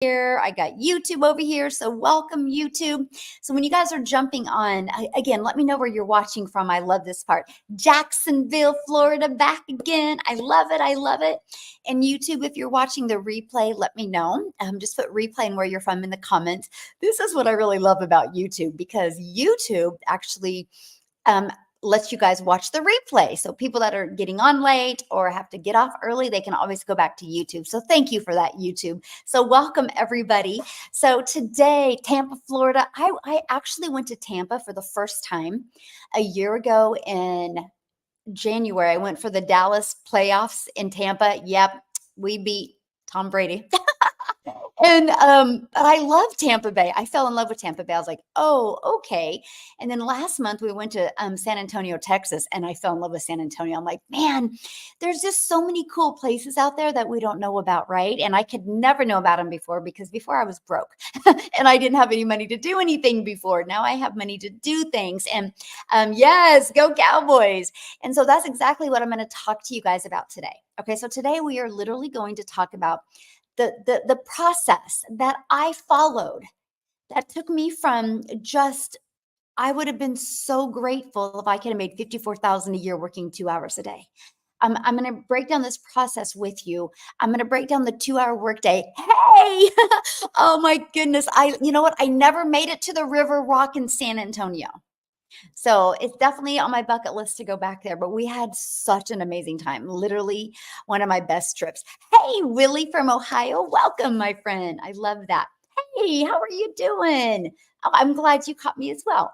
here. I got YouTube over here. So welcome YouTube. So when you guys are jumping on, again, let me know where you're watching from. I love this part. Jacksonville, Florida, back again. I love it. I love it. And YouTube, if you're watching the replay, let me know. Just put replay and where you're from in the comments. This is what I really love about YouTube, because YouTube actually lets you guys watch the replay. So people that are getting on late or have to get off early, they can always go back to YouTube. So thank you for that, YouTube. So welcome, everybody. So today, Tampa, Florida. I actually went to Tampa for the first time a year ago in January. I went for the Dallas playoffs in Tampa. Yep, we beat Tom Brady. And but I love Tampa Bay. I fell in love with Tampa Bay. I was like, oh, okay. And then last month we went to San Antonio, Texas, and I fell in love with San Antonio. I'm like, man, there's just so many cool places out there that we don't know about, right? And I could never know about them before, because before I was broke and I didn't have any money to do anything before. Now I have money to do things. And yes, go Cowboys. And so that's exactly what I'm going to talk to you guys about today. Okay, so today we are literally going to talk about the process that I followed that took me from I would have been so grateful if I could have made $54,000 a year working 2 hours a day. I'm going to break down this process with you. I'm going to break down the 2-hour workday. Hey, oh my goodness. You know what? I never made it to the River Rock in San Antonio. So it's definitely on my bucket list to go back there, but we had such an amazing time. Literally one of my best trips. Hey, Willie from Ohio. Welcome, my friend. I love that. Hey, how are you doing? Oh, I'm glad you caught me as well.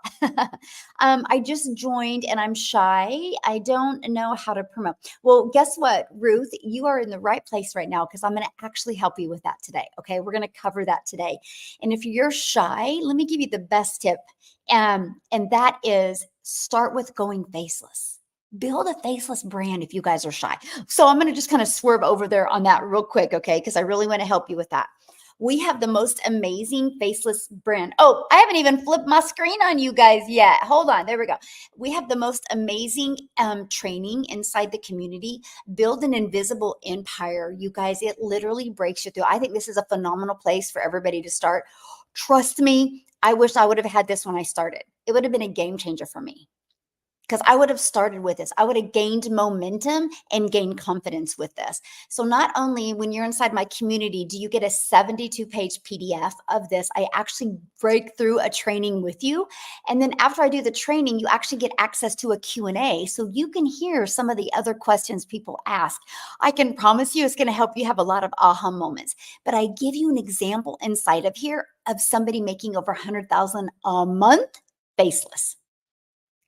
I just joined and I'm shy. I don't know how to promote. Well, guess what, Ruth? You are in the right place right now, because I'm going to actually help you with that today. Okay, we're going to cover that today. And if you're shy, let me give you the best tip. And that is, start with going faceless. Build a faceless brand if you guys are shy. So I'm going to just kind of swerve over there on that real quick, okay? Because I really want to help you with that. We have the most amazing faceless brand. Oh, I haven't even flipped my screen on you guys yet. Hold on. There we go. We have the most amazing training inside the community. Build an invisible empire. You guys, it literally breaks you through. I think this is a phenomenal place for everybody to start. Trust me, I wish I would have had this when I started. It would have been a game changer for me, because I would have started with this. I would have gained momentum and gained confidence with this. So not only when you're inside my community, do you get a 72-page PDF of this, I actually break through a training with you. And then after I do the training, you actually get access to a Q&A. So you can hear some of the other questions people ask. I can promise you it's going to help you have a lot of aha moments. But I give you an example inside of here of somebody making over $100,000 a month faceless.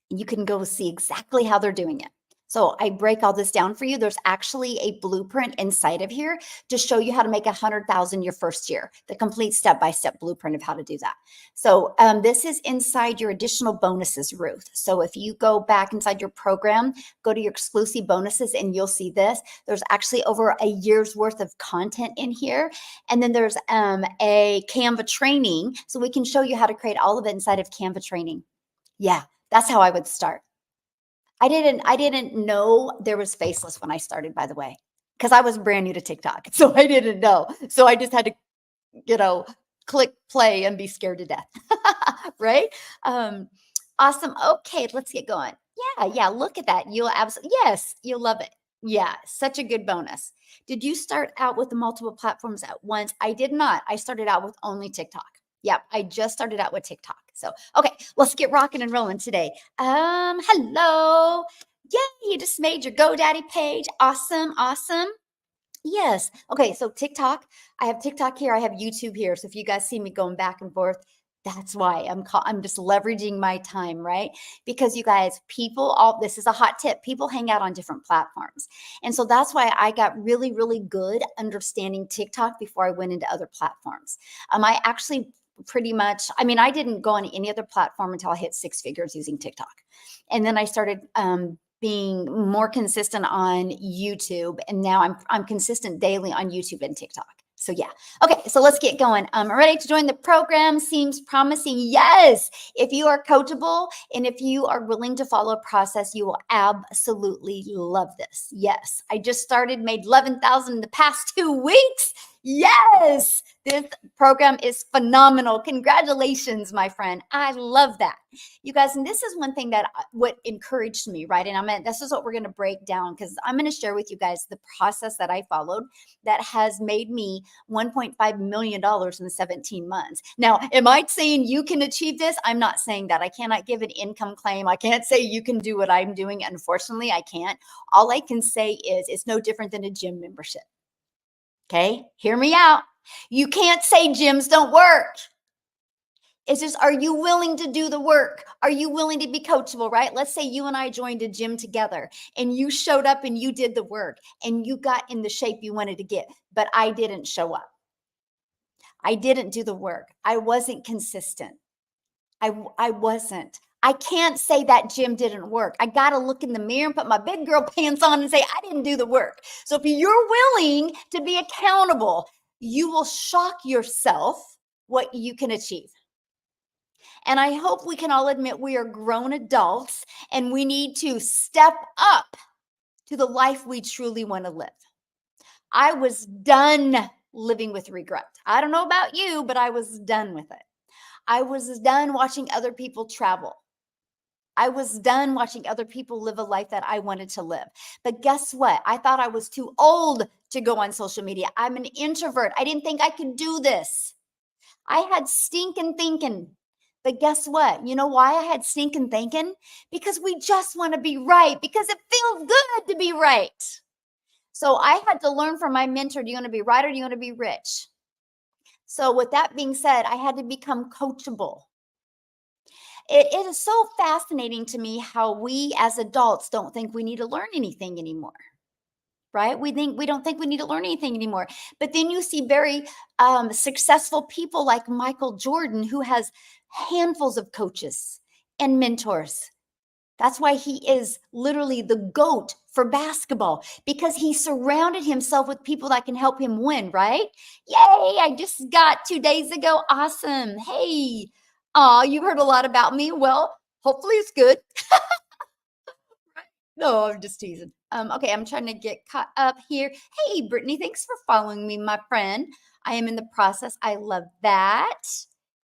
You can go see exactly how they're doing it. So I break all this down for you. There's actually a blueprint inside of here to show you how to make 100,000 your first year, the complete step-by-step blueprint of how to do that. So this is inside your additional bonuses, Ruth. So if you go back inside your program, go to your exclusive bonuses, and you'll see this. There's actually over a year's worth of content in here. And then there's a Canva training. So we can show you how to create all of it inside of Canva training. Yeah. That's how I would start. I didn't know there was faceless when I started, by the way, because I was brand new to TikTok. So I didn't know. So I just had to, click play and be scared to death. Right? Awesome. Okay, let's get going. Yeah. Look at that. Yes, you'll love it. Yeah, such a good bonus. Did you start out with the multiple platforms at once? I did not. I started out with only TikTok. Yep, I just started out with TikTok. So, okay, let's get rocking and rolling today. Hello. Yay, you just made your GoDaddy page. Awesome. Yes. Okay, so TikTok, I have TikTok here. I have YouTube here. So if you guys see me going back and forth, that's why I'm just leveraging my time, right? Because you guys, this is a hot tip. People hang out on different platforms. And so that's why I got really, really good understanding TikTok before I went into other platforms. I actually I didn't go on any other platform until I hit 6 figures using TikTok. And then I started being more consistent on YouTube. And now I'm consistent daily on YouTube and TikTok. So yeah. Okay, so let's get going. Ready to join the program? Seems promising. Yes. If you are coachable and if you are willing to follow a process, you will absolutely love this. Yes. I just started, made 11,000 in the past 2 weeks. Yes, this program is phenomenal. Congratulations, my friend. I love that. You guys, and this is one thing that what encouraged me, right? And this is what we're going to break down because I'm going to share with you guys the process that I followed that has made me $1.5 million in 17 months. Now, am I saying you can achieve this? I'm not saying that. I cannot give an income claim. I can't say you can do what I'm doing. Unfortunately, I can't. All I can say is it's no different than a gym membership. Okay, hear me out. You can't say gyms don't work. It's just, are you willing to do the work? Are you willing to be coachable, right? Let's say you and I joined a gym together and you showed up and you did the work and you got in the shape you wanted to get, but I didn't show up. I didn't do the work. I wasn't consistent. I wasn't. I can't say that gym didn't work. I got to look in the mirror and put my big girl pants on and say, I didn't do the work. So if you're willing to be accountable, you will shock yourself what you can achieve. And I hope we can all admit we are grown adults and we need to step up to the life we truly want to live. I was done living with regret. I don't know about you, but I was done with it. I was done watching other people travel. I was done watching other people live a life that I wanted to live. But guess what? I thought I was too old to go on social media. I'm an introvert. I didn't think I could do this. I had stinking thinking. But guess what? You know why I had stinking thinking? Because we just want to be right, because it feels good to be right. So I had to learn from my mentor, do you want to be right or do you want to be rich? So with that being said, I had to become coachable. It is so fascinating to me how we as adults don't think we need to learn anything anymore, right? We don't think we need to learn anything anymore. But then you see very successful people like Michael Jordan, who has handfuls of coaches and mentors. That's why he is literally the GOAT for basketball, because he surrounded himself with people that can help him win, right? Yay, I just got 2 days ago. Awesome. Hey, you heard a lot about me. Well, hopefully it's good. No, I'm just teasing. Okay, I'm trying to get caught up here. Hey, Brittany, thanks for following me, my friend. I am in the process. I love that.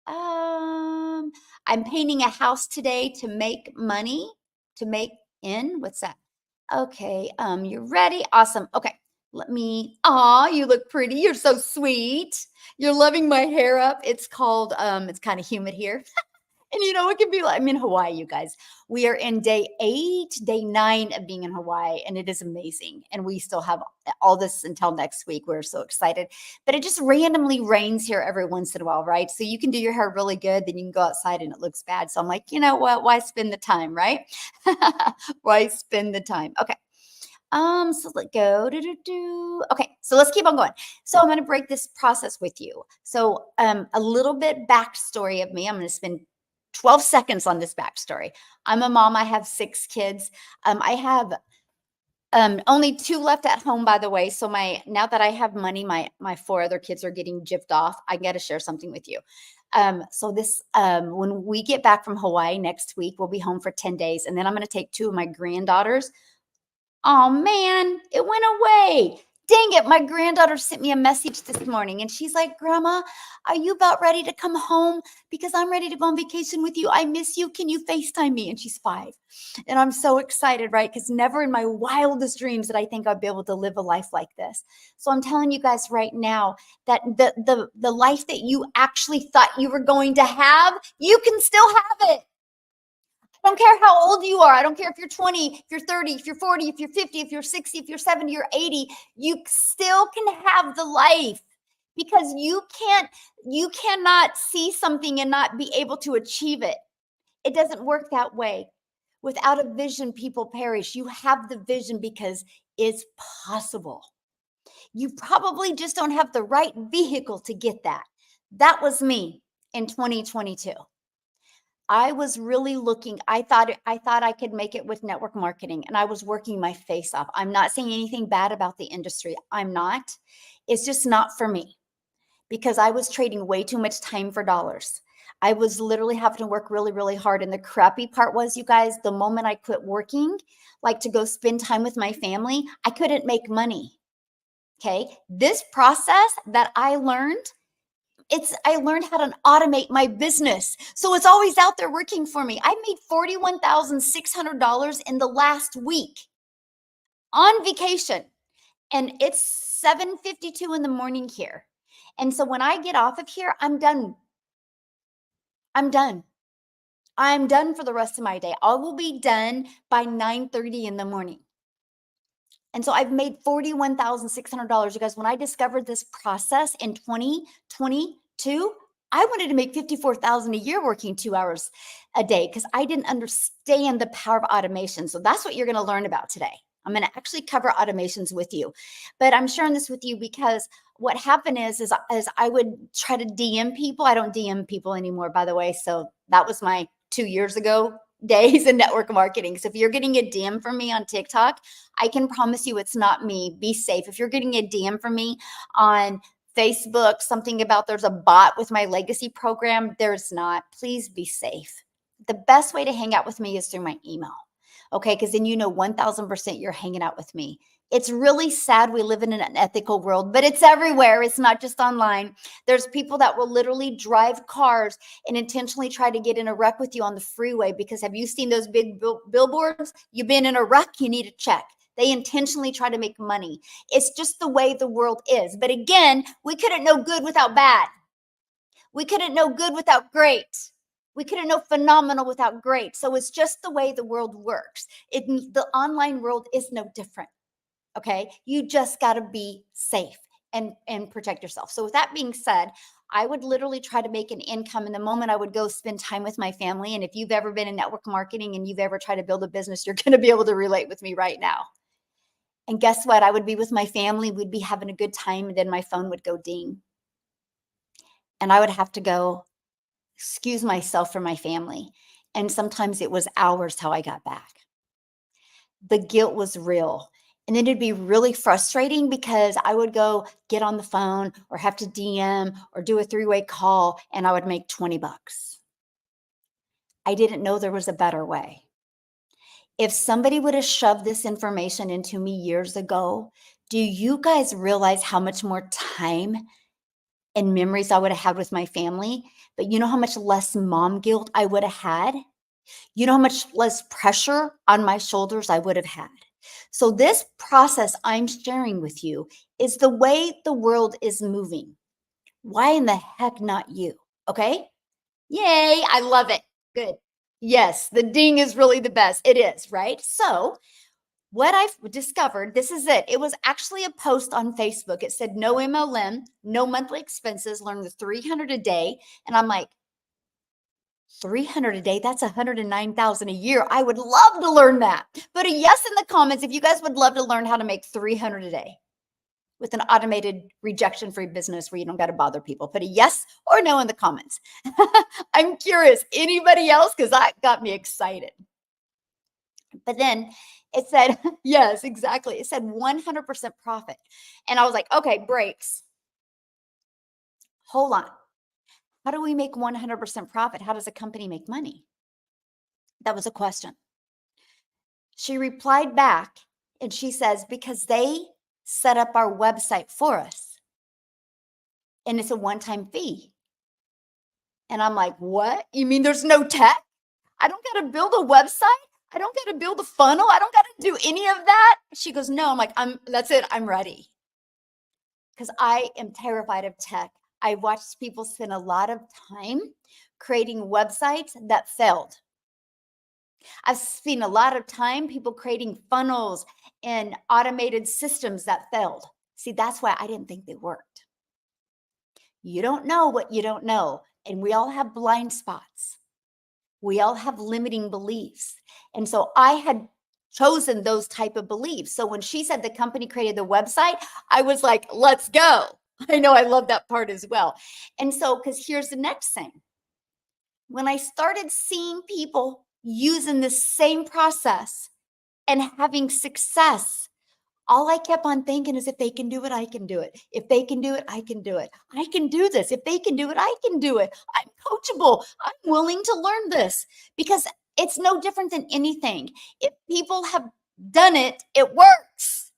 I'm painting a house today to make money, to make in. What's that? Okay, you're ready. Awesome. Okay, you look pretty. You're so sweet. You're loving my hair up. It's called, it's kind of humid here. And you know, it can be like, I'm in Hawaii, you guys. We are in day 9 of being in Hawaii, and it is amazing. And we still have all this until next week. We're so excited. But it just randomly rains here every once in a while, right? So you can do your hair really good, then you can go outside and it looks bad. So I'm like, you know what? Why spend the time, right? Why spend the time? Okay. So let's go. Okay, so let's keep on going. So I'm going to break this process with you. So a little bit backstory of me. I'm going to spend 12 seconds on this backstory. I'm a mom. I have 6 kids. I have only 2 left at home, by the way. So now that I have money, my 4 other kids are getting gypped off. I got to share something with you. So this when we get back from Hawaii next week, we'll be home for 10 days, and then I'm going to take 2 of my granddaughters. Oh man, it went away. Dang it. My granddaughter sent me a message this morning and she's like, Grandma, are you about ready to come home? Because I'm ready to go on vacation with you. I miss you. Can you FaceTime me? And she's 5. And I'm so excited, right? Because never in my wildest dreams did I think I'd be able to live a life like this. So I'm telling you guys right now that the life that you actually thought you were going to have, you can still have it. I don't care how old you are. I don't care if you're 20, if you're 30, if you're 40, if you're 50, if you're 60, if you're 70 or 80, you still can have the life, because you cannot see something and not be able to achieve it. It doesn't work that way. Without a vision, people perish. You have the vision because it's possible. You probably just don't have the right vehicle to get that. That was me in 2022. I was really looking. I thought I could make it with network marketing, and I was working my face off. I'm not saying anything bad about the industry. I'm not. It's just not for me, because I was trading way too much time for dollars. I was literally having to work really, really hard. And the crappy part was, you guys, the moment I quit working, like to go spend time with my family, I couldn't make money. Okay. This process that I learned, I learned how to automate my business. So it's always out there working for me. I made $41,600 in the last week on vacation. And it's 7:52 in the morning here. And so when I get off of here, I'm done. I'm done. I'm done for the rest of my day. I will be done by 9:30 in the morning. And so I've made $41,600. You guys, when I discovered this process in 2022, I wanted to make $54,000 a year working 2 hours a day because I didn't understand the power of automation. So that's what you're going to learn about today. I'm going to actually cover automations with you, but I'm sharing this with you because what happened is I would try to DM people. I don't DM people anymore, by the way. So that was my 2 years ago days in network marketing. So if you're getting a DM from me on TikTok, I can promise you it's not me. Be safe. If you're getting a DM from me on Facebook, something about there's a bot with my legacy program, there's not. Please be safe. The best way to hang out with me is through my email. Okay, because then you know 1000% you're hanging out with me. It's really sad we live in an unethical world, but it's everywhere. It's not just online. There's people that will literally drive cars and intentionally try to get in a wreck with you on the freeway because have you seen those big billboards? You've been in a wreck, you need a check. They intentionally try to make money. It's just the way the world is. But again, we couldn't know good without bad. We couldn't know good without great. We couldn't know phenomenal without great. So it's just the way the world works. The online world is no different. Okay. You just got to be safe and protect yourself. So with that being said, I would literally try to make an income in the moment I would go spend time with my family. And if you've ever been in network marketing and you've ever tried to build a business, you're going to be able to relate with me right now. And guess what? I would be with my family. We'd be having a good time. And then my phone would go ding. And I would have to go excuse myself from my family. And sometimes it was hours till I got back. The guilt was real. And then it'd be really frustrating because I would go get on the phone or have to DM or do a 3-way call and I would make $20. I didn't know there was a better way. If somebody would have shoved this information into me years ago, do you guys realize how much more time and memories I would have had with my family? But you know how much less mom guilt I would have had? You know how much less pressure on my shoulders I would have had? So this process I'm sharing with you is the way the world is moving. Why in the heck not you? Okay? Yay, I love it. Good. Yes, the ding is really the best. It is, right? So what I've discovered, this is it. It was actually a post on Facebook. It said, no MLM, no monthly expenses, learn the 300 a day. And I'm like, 300 a day, that's 109,000 a year. I would love to learn that. Put a yes in the comments if you guys would love to learn how to make 300 a day with an automated rejection-free business where you don't got to bother people. Put a yes or no in the comments. I'm curious. Anybody else? Because that got me excited. But then it said, yes, exactly. It said 100% profit. And I was like, okay, breaks. Hold on. How do we make 100% profit? How does a company make money? That was a question. She replied back and she says, because they set up our website for us and it's a one-time fee. And I'm like, what? You mean there's no tech? I don't got to build a website. I don't got to build a funnel. I don't got to do any of that. She goes, no. I'm like, that's it. I'm ready. Because I am terrified of tech. I watched people spend a lot of time creating websites that failed. I've seen a lot of time people creating funnels and automated systems that failed. See, that's why I didn't think they worked. You don't know what you don't know. And we all have blind spots. We all have limiting beliefs. And so I had chosen those type of beliefs. So when she said the company created the website, I was like, let's go. I know I love that part as well. And so, because here's the next thing. When I started seeing people using the same process and having success, all I kept on thinking is if they can do it, I can do it. If they can do it, I can do it. I can do this. If they can do it, I can do it. I'm coachable. I'm willing to learn this because it's no different than anything. If people have done it, it works.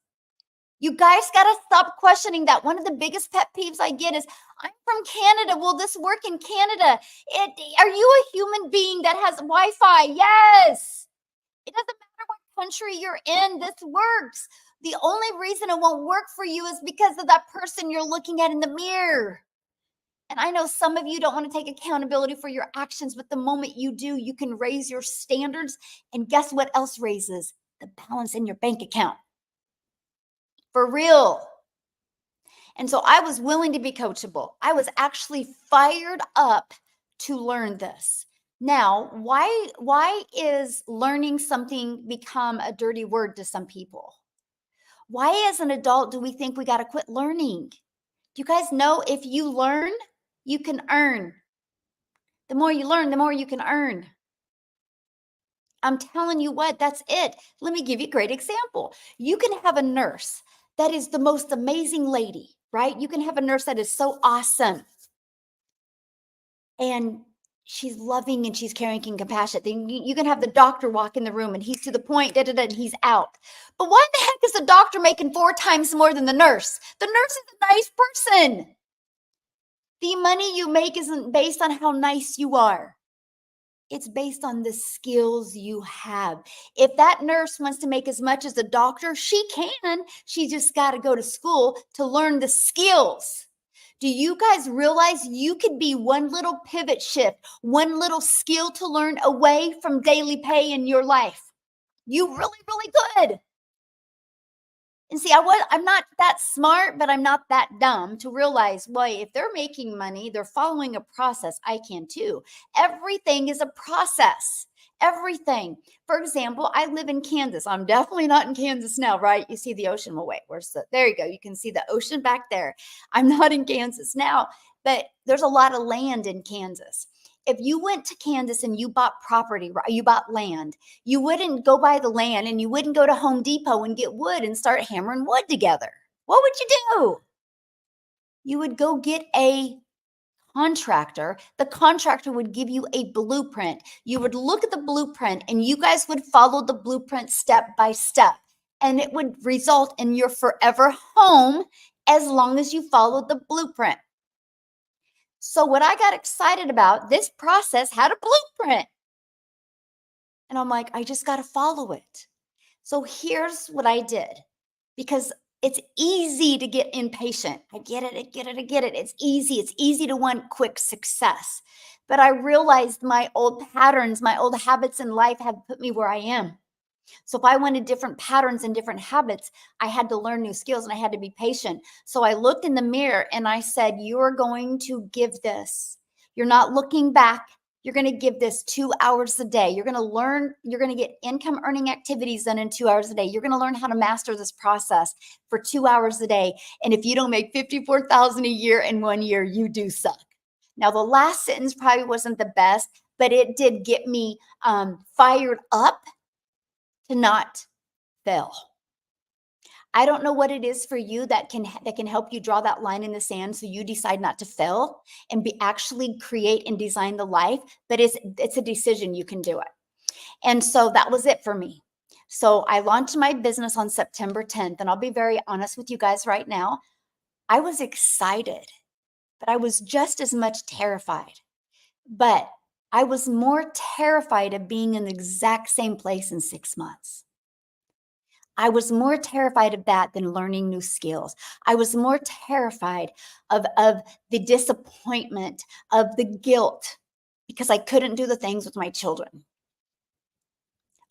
You guys got to stop questioning that. One of the biggest pet peeves I get is, I'm from Canada. Will this work in Canada? Are you a human being that has Wi-Fi? Yes. It doesn't matter what country you're in. This works. The only reason it won't work for you is because of that person you're looking at in the mirror. And I know some of you don't want to take accountability for your actions, but the moment you do, you can raise your standards. And guess what else raises? The balance in your bank account. For real. And so I was willing to be coachable. I was actually fired up to learn this. Now, why is learning something become a dirty word to some people? Why as an adult do we think we got to quit learning? Do you guys know if you learn, you can earn? The more you learn, the more you can earn. I'm telling you what, that's it. Let me give you a great example. You can have a nurse that is the most amazing lady, right? You can have a nurse that is so awesome. And she's loving and she's caring and compassionate. Then you can have the doctor walk in the room and he's to the point, and he's out. But why the heck is the doctor making 4 times more than the nurse? The nurse is a nice person. The money you make isn't based on how nice you are. It's based on the skills you have. If that nurse wants to make as much as a doctor, she can. She just got to go to school to learn the skills. Do you guys realize you could be one little pivot shift, one little skill to learn away from daily pay in your life? You really, really could. And see, I'm not that smart, but I'm not that dumb to realize, well, if they're making money, they're following a process. I can too. Everything is a process. Everything. For example, I live in Kansas. I'm definitely not in Kansas now, right? You see the ocean. Well, wait, there you go. You can see the ocean back there. I'm not in Kansas now, but there's a lot of land in Kansas. If you went to Kansas and you bought property, you bought land, you wouldn't go buy the land and you wouldn't go to Home Depot and get wood and start hammering wood together. What would you do? You would go get a contractor. The contractor would give you a blueprint. You would look at the blueprint and you guys would follow the blueprint step by step. And it would result in your forever home as long as you followed the blueprint. So what I got excited about, this process had a blueprint. And I'm like, I just got to follow it. So here's what I did, because it's easy to get impatient. I get it. It's easy. It's easy to want quick success. But I realized my old patterns, my old habits in life have put me where I am. So if I wanted different patterns and different habits, I had to learn new skills and I had to be patient. So I looked in the mirror and I said, you're going to give this. You're not looking back. You're going to give this 2 hours a day. You're going to learn, you're going to get income earning activities done in 2 hours a day. You're going to learn how to master this process for 2 hours a day. And if you don't make $54,000 a year in 1 year, you do suck. Now, the last sentence probably wasn't the best, but it did get me fired up to not fail. I don't know what it is for you that can help you draw that line in the sand so you decide not to fail and actually create and design the life, but it's a decision. You can do it. And so that was it for me. So I launched my business on September 10th, and I'll be very honest with you guys right now. I was excited, but I was just as much terrified. But I was more terrified of being in the exact same place in 6 months. I was more terrified of that than learning new skills. I was more terrified of the disappointment, of the guilt, because I couldn't do the things with my children.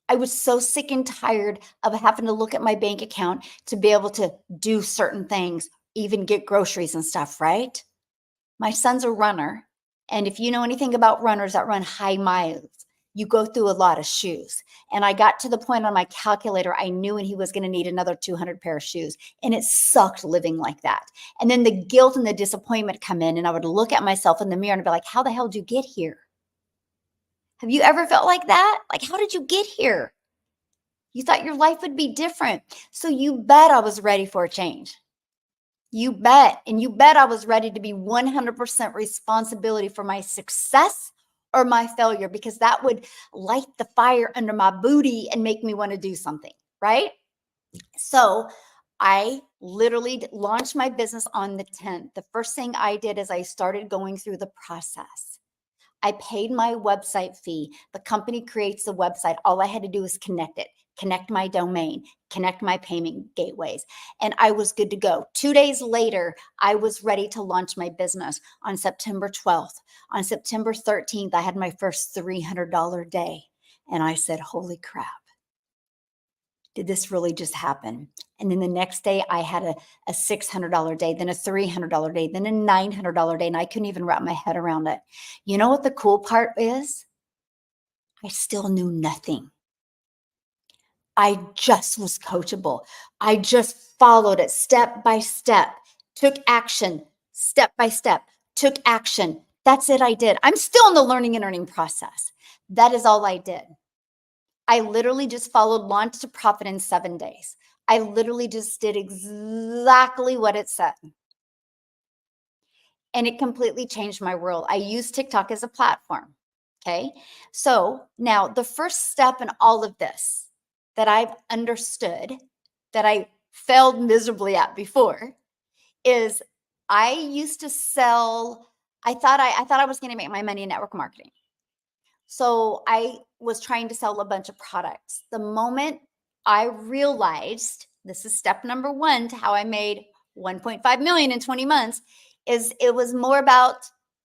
I was so sick and tired of having to look at my bank account to be able to do certain things, even get groceries and stuff, right? My son's a runner. And if you know anything about runners that run high miles, you go through a lot of shoes. And I got to the point on my calculator, I knew he was going to need another 200 pair of shoes. And it sucked living like that. And then the guilt and the disappointment come in, and I would look at myself in the mirror and be like, how the hell did you get here? Have you ever felt like that? Like, how did you get here? You thought your life would be different. So you bet I was ready for a change. You bet. And you bet I was ready to be 100% responsibility for my success or my failure, because that would light the fire under my booty and make me want to do something, right? So I literally launched my business on the 10th. The first thing I did is I started going through the process. I paid my website fee. The company creates the website. All I had to do was connect it, connect my domain, connect my payment gateways, and I was good to go. 2 days later, I was ready to launch my business on September 12th. On September 13th, I had my first $300 day. And I said, holy crap, did this really just happen? And then the next day, I had a $600 day, then a $300 day, then a $900 day, and I couldn't even wrap my head around it. You know what the cool part is? I still knew nothing. I just was coachable. I just followed it step by step, took action step by step, took action. That's it. I did. I'm still in the learning and earning process. That is all I did. I literally just followed launch to profit in 7 days. I literally just did exactly what it said. And it completely changed my world. I use TikTok as a platform. Okay. So now the first step in all of this that I've understood that I failed miserably at before is I used to sell. I thought I was going to make my money in network marketing. So I was trying to sell a bunch of products. The moment I realized, this is step number one to how I made 1.5 million in 20 months, is it was more about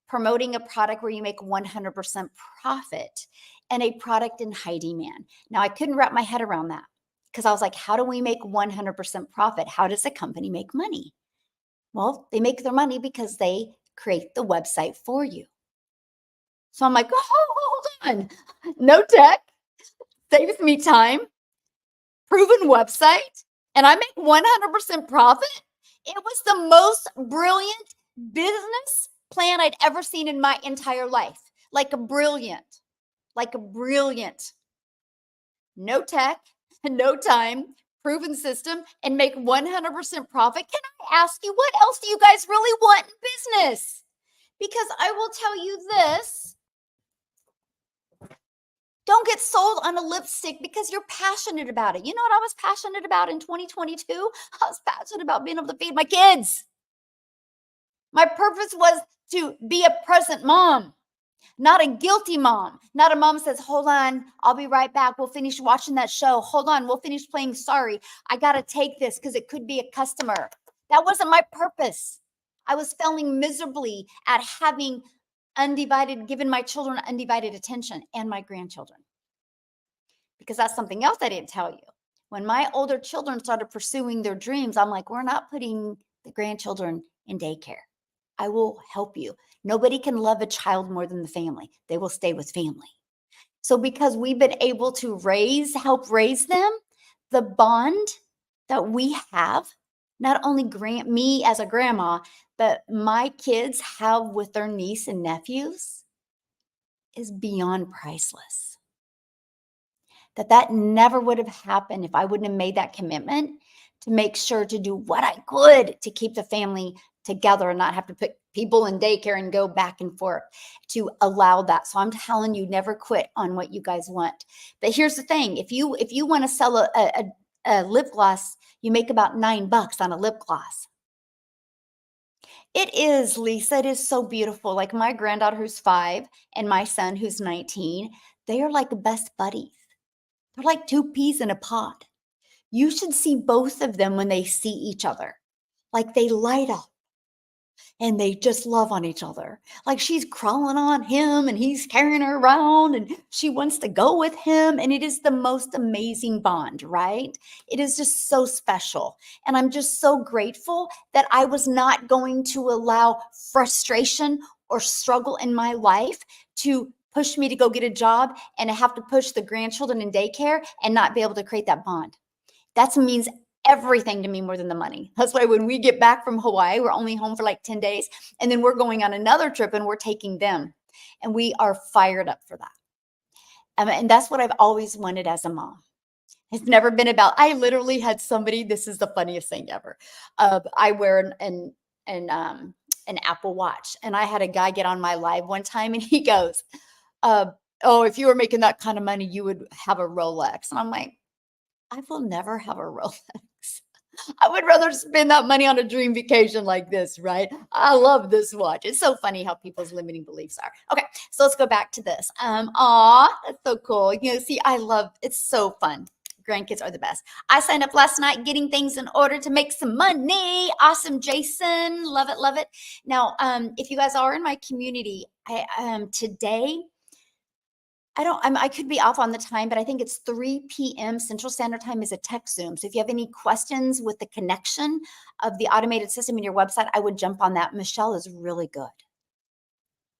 promoting a product where you make 100% profit and a product in high demand. Now I couldn't wrap my head around that because I was like, how do we make 100% profit? How does a company make money? Well, they make their money because they create the website for you. So I'm like, oh, hold on. No tech, saves me time, proven website, and I make 100% profit. It was the most brilliant business plan I'd ever seen in my entire life. Like a brilliant. No tech, no time, proven system, and make 100% profit. Can I ask you, what else do you guys really want in business? Because I will tell you this. Don't get sold on a lipstick because you're passionate about it. You know what I was passionate about in 2022? I was passionate about being able to feed my kids. My purpose was to be a present mom, not a guilty mom, not a mom says, hold on, I'll be right back. We'll finish watching that show. Hold on, we'll finish playing sorry. I got to take this because it could be a customer. That wasn't my purpose. I was failing miserably at having given my children undivided attention and my grandchildren. Because that's something else I didn't tell you. When my older children started pursuing their dreams, I'm like, we're not putting the grandchildren in daycare. I will help you. Nobody can love a child more than the family. They will stay with family. So because we've been able to help raise them, the bond that we have, not only me as a grandma, but my kids have with their niece and nephews is beyond priceless. That never would have happened if I wouldn't have made that commitment to make sure to do what I could to keep the family together and not have to put people in daycare and go back and forth to allow that. So I'm telling you, never quit on what you guys want. But here's the thing. If you want to sell a lip gloss, you make about $9 on a lip gloss. It is, Lisa. It is so beautiful. Like my granddaughter who's 5 and my son who's 19, they are like best buddies. They're like two peas in a pod. You should see both of them when they see each other. Like they light up and they just love on each other. Like she's crawling on him and he's carrying her around and she wants to go with him. And it is the most amazing bond, right? It is just so special. And I'm just so grateful that I was not going to allow frustration or struggle in my life to push me to go get a job and have to push the grandchildren in daycare and not be able to create that bond. That means everything to me more than the money. That's why when we get back from Hawaii, we're only home for like 10 days. And then we're going on another trip and we're taking them. And we are fired up for that. And that's what I've always wanted as a mom. It's never been about, I literally had somebody, this is the funniest thing ever. I wear an Apple Watch. And I had a guy get on my live one time and he goes, oh, if you were making that kind of money, you would have a Rolex. And I'm like, I will never have a Rolex. I would rather spend that money on a dream vacation like this, right? I love this watch. It's so funny how people's limiting beliefs are. Okay, so let's go back to this. That's so cool. See, I love it's so fun. Grandkids are the best. I signed up last night getting things in order to make some money. Awesome, Jason. Love it, love it. Now, if you guys are in my community, today I could be off on the time, but I think it's 3 p.m. Central Standard Time is a tech Zoom. So if you have any questions with the connection of the automated system in your website, I would jump on that. Michelle is really good.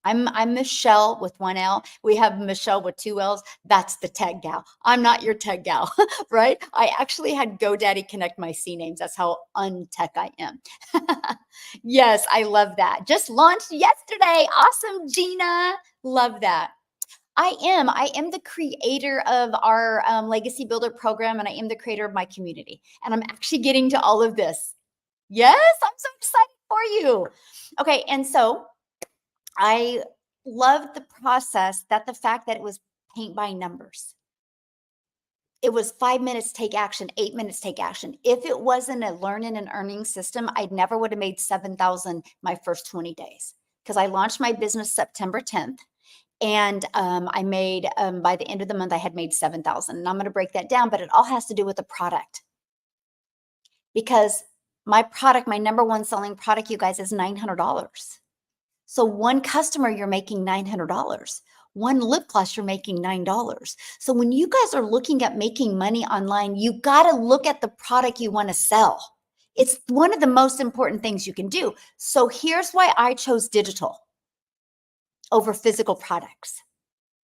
I'm Michelle with one L. We have Michelle with 2 L's. That's the tech gal. I'm not your tech gal, right? I actually had GoDaddy connect my C names. That's how untech I am. Yes, I love that. Just launched yesterday. Awesome, Gina. Love that. I am the creator of our Legacy Builder program, and I am the creator of my community. And I'm actually getting to all of this. Yes, I'm so excited for you. Okay, and so I loved the process the fact that it was paint by numbers. It was 5 minutes, take action, 8 minutes, take action. If it wasn't a learning and earning system, I never would have made 7,000 my first 20 days because I launched my business September 10th. And I made, by the end of the month, I had made 7,000. And I'm going to break that down, but it all has to do with the product. Because my product, my number one selling product, you guys, is $900. So one customer, you're making $900. One lip gloss, you're making $9. So when you guys are looking at making money online, you got to look at the product you want to sell. It's one of the most important things you can do. So here's why I chose digital over physical products.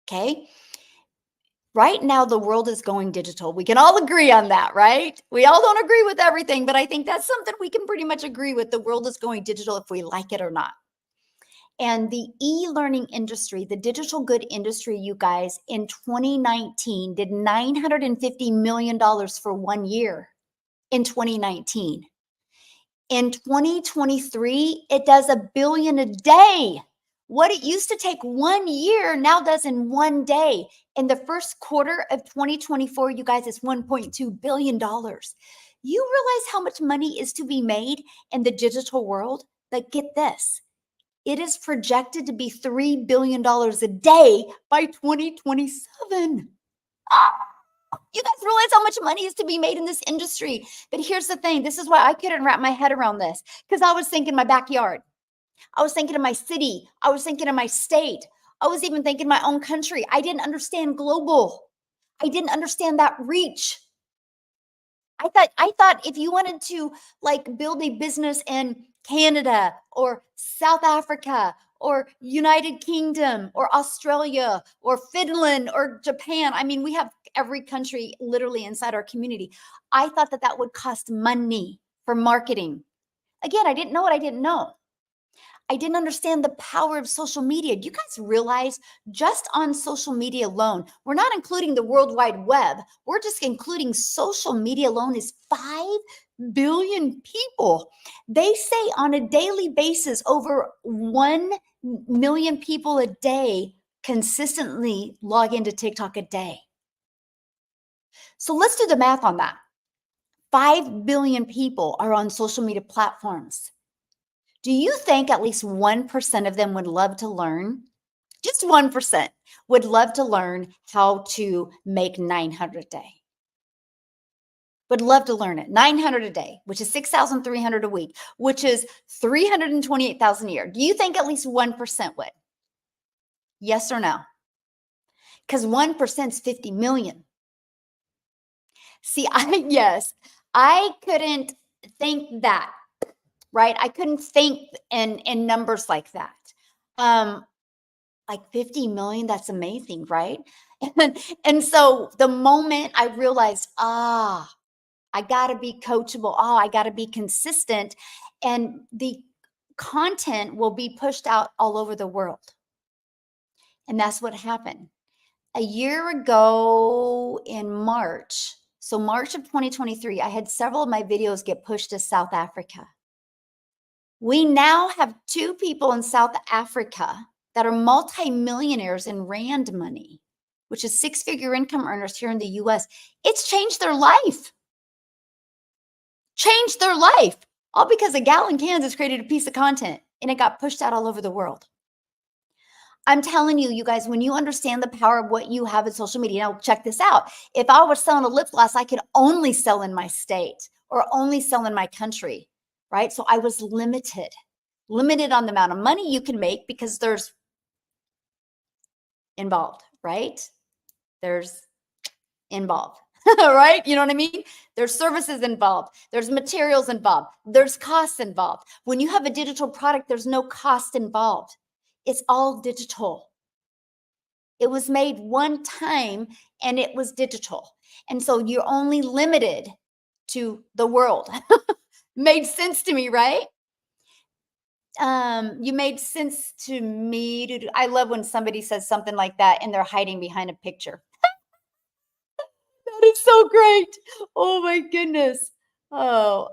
Okay. Right now, the world is going digital. We can all agree on that, right? We all don't agree with everything, but I think that's something we can pretty much agree with. The world is going digital if we like it or not. And the e-learning industry, the digital good industry, you guys, in 2019 did $950 million for 1 year in 2019. In 2023, it does $1 billion a day. What it used to take 1 year now does in 1 day. In the first quarter of 2024, you guys, it's $1.2 billion. You realize how much money is to be made in the digital world? But get this, it is projected to be $3 billion a day by 2027. You guys realize how much money is to be made in this industry. But here's the thing. This is why I couldn't wrap my head around this, because I was thinking my backyard. I was thinking of my city. I was thinking of my state. I was even thinking my own country. I didn't understand global. I didn't understand that reach. I thought if you wanted to like build a business in Canada or South Africa or United Kingdom or Australia or Finland or Japan, I mean, we have every country literally inside our community. I thought that would cost money for marketing. Again, I didn't know what I didn't know. I didn't understand the power of social media. Do you guys realize just on social media alone, we're not including the World Wide Web. We're just including social media alone is 5 billion people. They say on a daily basis, over 1 million people a day consistently log into TikTok a day. So let's do the math on that. 5 billion people are on social media platforms. Do you think at least 1% of them would love to learn? Just 1% would love to learn how to make 900 a day. Would love to learn it. 900 a day, which is 6,300 a week, which is 328,000 a year. Do you think at least 1% would? Yes or no? Because 1% is 50 million. See, I couldn't think that. Right? I couldn't think in numbers like that. Like 50 million, that's amazing, right? And so the moment I realized, I got to be coachable. I got to be consistent. And the content will be pushed out all over the world. And that's what happened. A year ago in March, so March of 2023, I had several of my videos get pushed to South Africa. We now have 2 people in South Africa that are multimillionaires in Rand money, which is 6-figure income earners here in the US. It's changed their life. changed their life, all because a gal in Kansas created a piece of content and it got pushed out all over the world. I'm telling you, you guys, when you understand the power of what you have in social media, now check this out. If I was selling a lip gloss, I could only sell in my state or only sell in my country, right? So I was limited on the amount of money you can make because there's involved, right? There's involved, right? You know what I mean? There's services involved. There's materials involved. There's costs involved. When you have a digital product, there's no cost involved. It's all digital. It was made one time and it was digital. And so you're only limited to the world. Made sense to me, right? You made sense to me. I love when somebody says something like that and they're hiding behind a picture. That is so great. Oh my goodness. Oh,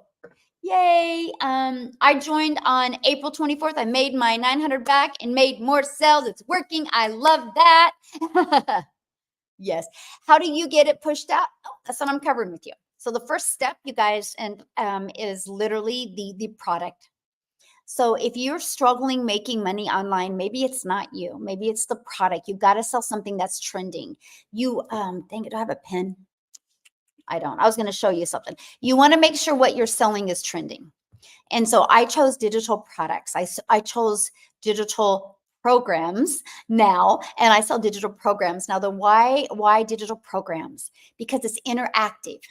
yay. I joined on April 24th. I made my 900 back and made more sales. It's working. I love that. Yes. How do you get it pushed out? Oh, that's what I'm covering with you. So the first step, you guys, and is literally the product. So if you're struggling making money online, maybe it's not you. Maybe it's the product. You've got to sell something that's trending. You dang it, do I have a pen? I don't. I was going to show you something. You want to make sure what you're selling is trending. And so I chose digital products. I chose digital programs now, and I sell digital programs. Now, the why digital programs? Because it's interactive.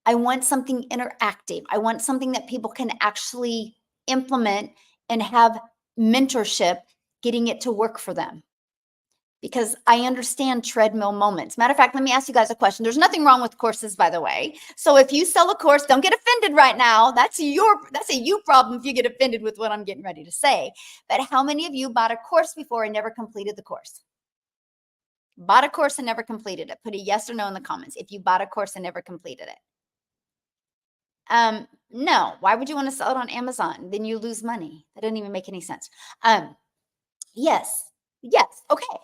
I want something interactive. I want something that people can actually implement and have mentorship getting it to work for them. Because I understand treadmill moments. Matter of fact, let me ask you guys a question. There's nothing wrong with courses, by the way. So if you sell a course, don't get offended right now. That's a you problem if you get offended with what I'm getting ready to say. But how many of you bought a course before and never completed the course? Bought a course and never completed it. Put a yes or no in the comments if you bought a course and never completed it. No. Why would you want to sell it on Amazon? Then you lose money. That doesn't even make any sense. Yes. Okay.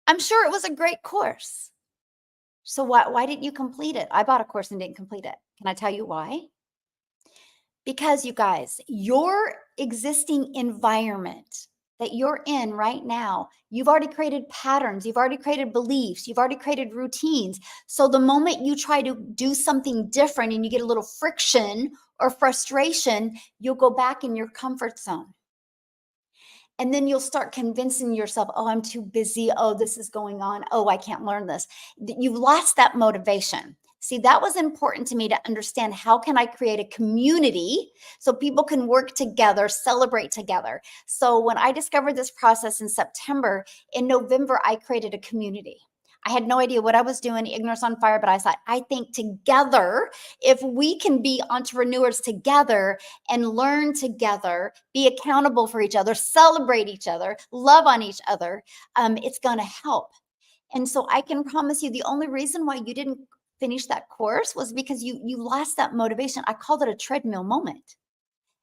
I'm sure it was a great course. So why didn't you complete it? I bought a course and didn't complete it. Can I tell you why? Because you guys, your existing environment that you're in right now, you've already created patterns, you've already created beliefs, you've already created routines. So the moment you try to do something different and you get a little friction or frustration, you'll go back in your comfort zone. And then you'll start convincing yourself, oh, I'm too busy. Oh, this is going on. Oh, I can't learn this. You've lost that motivation. See, that was important to me to understand how can I create a community so people can work together, celebrate together. So when I discovered this process in September, in November, I created a community. I had no idea what I was doing, ignorance on fire, but I thought, I think together, if we can be entrepreneurs together and learn together, be accountable for each other, celebrate each other, love on each other, it's going to help. And so I can promise you the only reason why you didn't finish that course was because you lost that motivation. I called it a treadmill moment.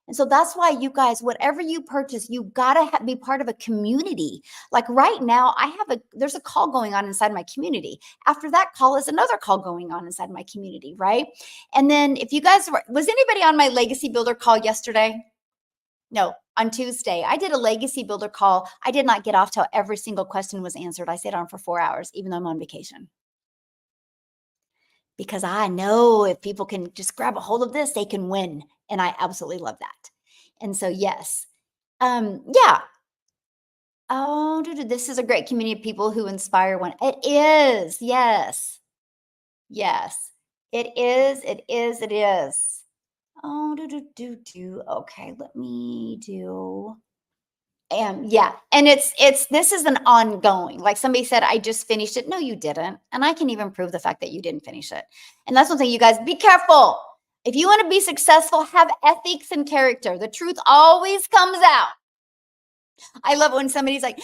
And so that's why you guys, whatever you purchase, you got to be part of a community. Like right now, there's a call going on inside my community. After that call is another call going on inside my community, right? And then if you guys was anybody on my legacy builder call yesterday? No, on Tuesday, I did a legacy builder call. I did not get off till every single question was answered. I stayed on for 4 hours, even though I'm on vacation. Because I know if people can just grab a hold of this, they can win. And I absolutely love that. And so, yes. Yeah. Oh, this is a great community of people who inspire one. It is. Yes. Yes. It is. It is. It is. Oh, Okay, let me do. Yeah. And this is an ongoing, like somebody said, I just finished it. No, you didn't. And I can even prove the fact that you didn't finish it. And that's one thing, you guys, be careful. If you want to be successful, have ethics and character. The truth always comes out. I love it when somebody's like,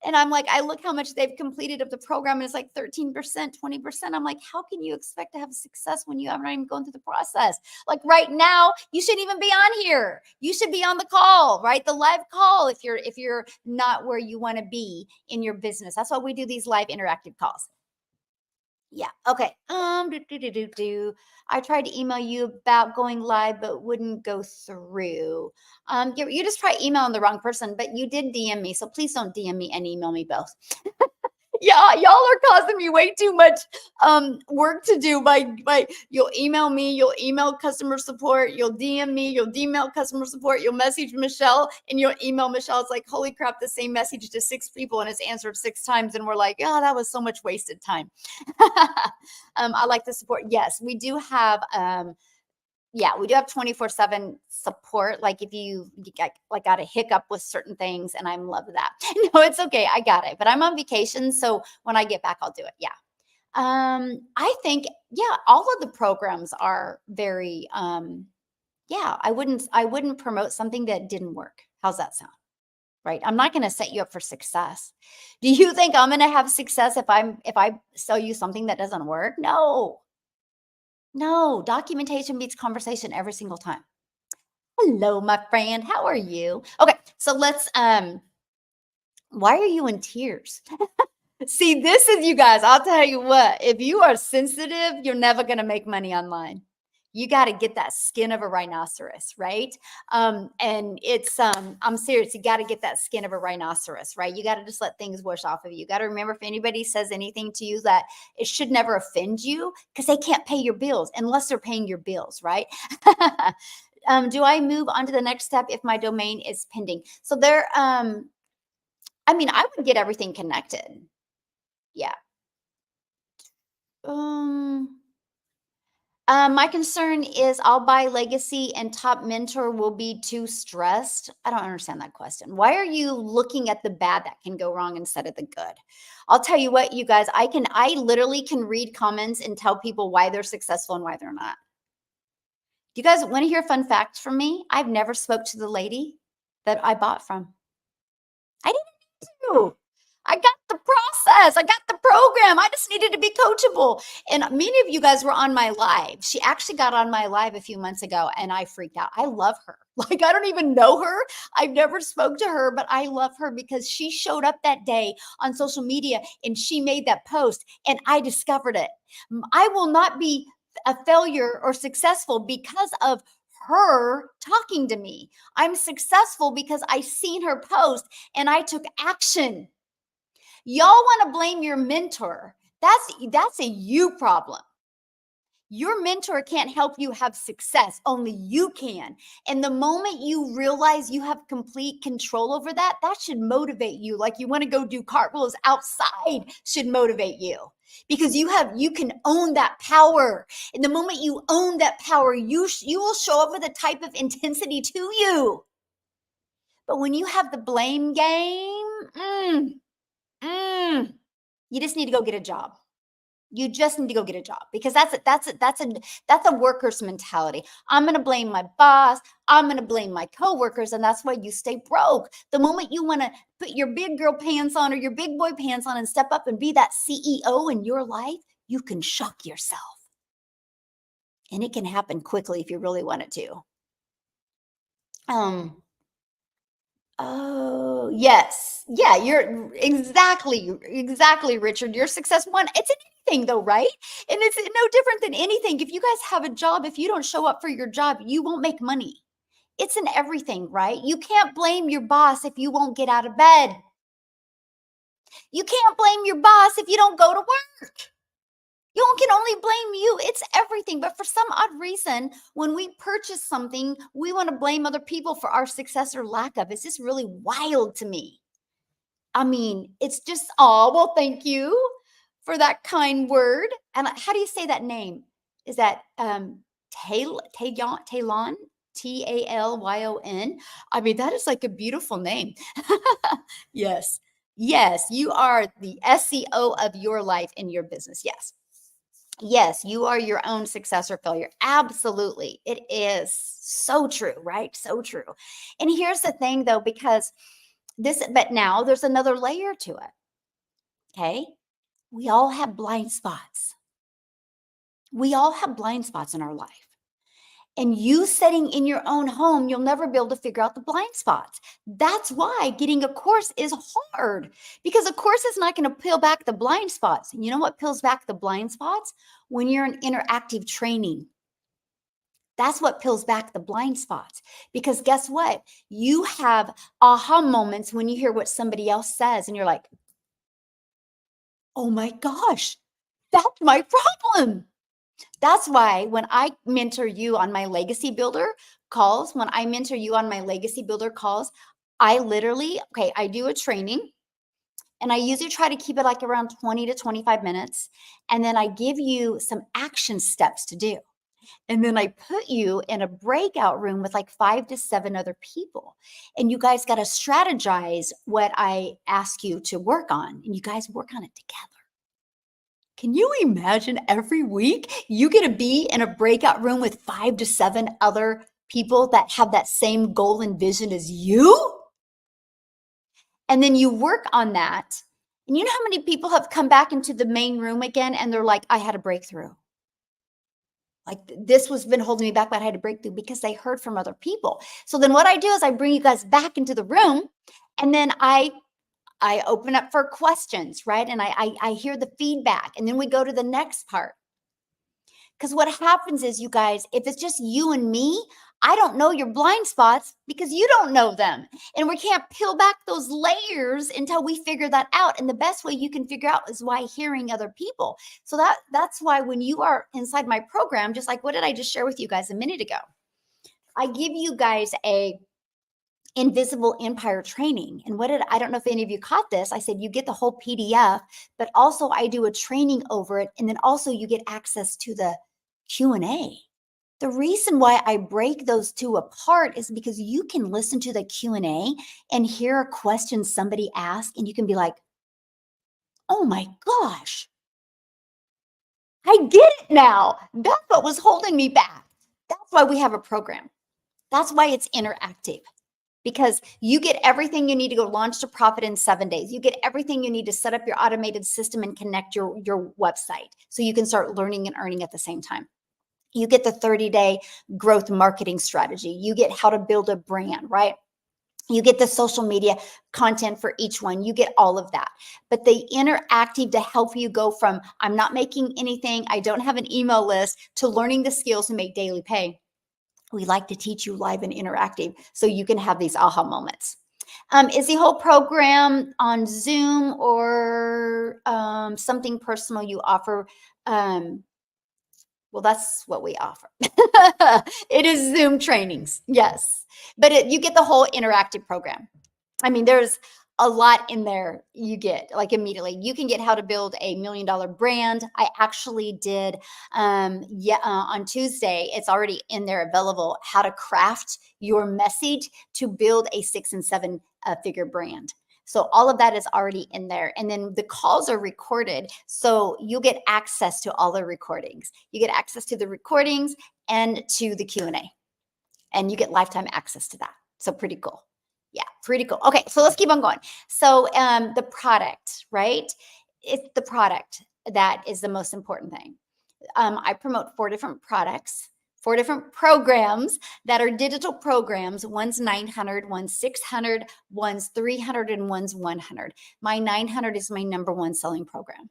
and I'm like, I look how much they've completed of the program, and it's like 13%, 20%. I'm like, how can you expect to have success when you haven't even gone through the process? Like right now, you shouldn't even be on here. You should be on the call, right? The live call if you're not where you want to be in your business. That's why we do these live interactive calls. Yeah. Okay. I tried to email you about going live, but wouldn't go through. You just try emailing the wrong person, but you did DM me, so please don't DM me and email me both. Yeah, y'all are causing me way too much work to do by you'll email me, you'll email customer support, you'll DM me, you'll email customer support, you'll message Michelle and you'll email Michelle. It's like, holy crap, the same message to 6 people and it's answered 6 times. And we're like, oh, that was so much wasted time. I like the support. Yes, we do have yeah, we do have 24/7 support. Like if you got a hiccup with certain things, and I love that. No, it's okay. I got it. But I'm on vacation, so when I get back, I'll do it. Yeah. I think yeah, all of the programs are very yeah, I wouldn't promote something that didn't work. How's that sound? Right? I'm not going to set you up for success. Do you think I'm going to have success if I sell you something that doesn't work? No. No, documentation beats conversation every single time. Hello, my friend. How are you? Okay, so let's why are you in tears? See, this is you guys, I'll tell you what, if you are sensitive, you're never going to make money online. You got to get that skin of a rhinoceros, right? And it's I'm serious, you got to get that skin of a rhinoceros, right? You got to just let things wash off of you. You got to remember if anybody says anything to you that it should never offend you because they can't pay your bills unless they're paying your bills, right? Do I move on to the next step if my domain is pending? So there, I mean, I would get everything connected. Yeah. Um, my concern is I'll buy legacy and top mentor will be too stressed. I don't understand that question. Why are you looking at the bad that can go wrong instead of the good? I'll tell you what, you guys, I literally can read comments and tell people why they're successful and why they're not. Do you guys want to hear fun facts from me? I've never spoke to the lady that I bought from. I didn't need to. I got the process. I got the program. I just needed to be coachable. And many of you guys were on my live. She actually got on my live a few months ago and I freaked out. I love her. Like I don't even know her. I've never spoke to her, but I love her because she showed up that day on social media and she made that post and I discovered it. I will not be a failure or successful because of her talking to me. I'm successful because I seen her post and I took action. Y'all want to blame your mentor. That's a you problem. Your mentor can't help you have success. Only you can. And the moment you realize you have complete control over that, that should motivate you. Like you want to go do cartwheels outside should motivate you because you can own that power. And the moment you own that power, you will show up with a type of intensity to you. But when you have the blame game, you just need to go get a job. You just need to go get a job because that's a worker's mentality. I'm going to blame my boss. I'm going to blame my coworkers, and that's why you stay broke. The moment you want to put your big girl pants on or your big boy pants on and step up and be that CEO in your life, you can shock yourself, and it can happen quickly if you really want it to. Oh, yes. Yeah, you're exactly, Richard. Your success one, it's in anything though, right? And it's no different than anything. If you guys have a job, if you don't show up for your job, you won't make money. It's in everything, right? You can't blame your boss if you won't get out of bed. You can't blame your boss if you don't go to work. You can only blame you. It's everything. But for some odd reason, when we purchase something, we want to blame other people for our success or lack of. It's just really wild to me. I mean, it's just, oh, well, thank you for that kind word. And how do you say that name? Is that Talon? Talyon? I mean, that is like a beautiful name. Yes. Yes, you are the SEO of your life and your business. Yes. Yes, you are your own success or failure. Absolutely. It is so true, right? So true. And here's the thing though, because but now there's another layer to it. Okay. We all have blind spots. We all have blind spots in our life. And you sitting in your own home, you'll never be able to figure out the blind spots. That's why getting a course is hard, because a course is not going to peel back the blind spots. You know what peels back the blind spots? When you're in interactive training. That's what peels back the blind spots. Because guess what? You have aha moments when you hear what somebody else says and you're like, oh my gosh, that's my problem. That's why when I mentor you on my legacy builder calls, I literally, okay, I do a training and I usually try to keep it like around 20 to 25 minutes. And then I give you some action steps to do. And then I put you in a breakout room with like 5 to 7 other people. And you guys got to strategize what I ask you to work on. And you guys work on it together. Can you imagine every week you get to be in a breakout room with 5 to 7 other people that have that same goal and vision as you? And then you work on that. And you know how many people have come back into the main room again and they're like, I had a breakthrough. Like this was been holding me back, but I had a breakthrough because they heard from other people. So then what I do is I bring you guys back into the room and then I open up for questions, right? And I hear the feedback and then we go to the next part. Because what happens is, you guys, if it's just you and me, I don't know your blind spots because you don't know them. And we can't peel back those layers until we figure that out. And the best way you can figure out is by hearing other people. So that's why when you are inside my program, just like what did I just share with you guys a minute ago? I give you guys a invisible empire training. And I don't know if any of you caught this. I said you get the whole PDF, but also I do a training over it. And then also you get access to the Q&A. The reason why I break those two apart is because you can listen to the Q&A and hear a question somebody asked and you can be like, oh my gosh, I get it now. That's what was holding me back. That's why we have a program. That's why it's interactive. Because you get everything you need to go launch to profit in 7 days. You get everything you need to set up your automated system and connect your website so you can start learning and earning at the same time. You get the 30-day growth marketing strategy. You get how to build a brand, right? You get the social media content for each one. You get all of that. But the interactive to help you go from I'm not making anything, I don't have an email list, to learning the skills to make daily pay. We like to teach you live and interactive so you can have these aha moments. Is the whole program on Zoom or something personal you offer? Well, that's what we offer. It is Zoom trainings, yes. But you get the whole interactive program. I mean, there's a lot in there you get like immediately. You can get how to build a $1 million brand. I actually did, on Tuesday, it's already in there available, how to craft your message to build a 6 and 7 figure brand. So all of that is already in there. And then the calls are recorded. So you get access to all the recordings. You get access to the recordings and to the Q&A. And you get lifetime access to that. So pretty cool. Yeah, pretty cool. Okay, so let's keep on going. So the product, right? It's the product that is the most important thing. I promote 4 different products, 4 different programs that are digital programs. One's 900, one's 600, one's 300, and one's 100. My 900 is my #1 selling program.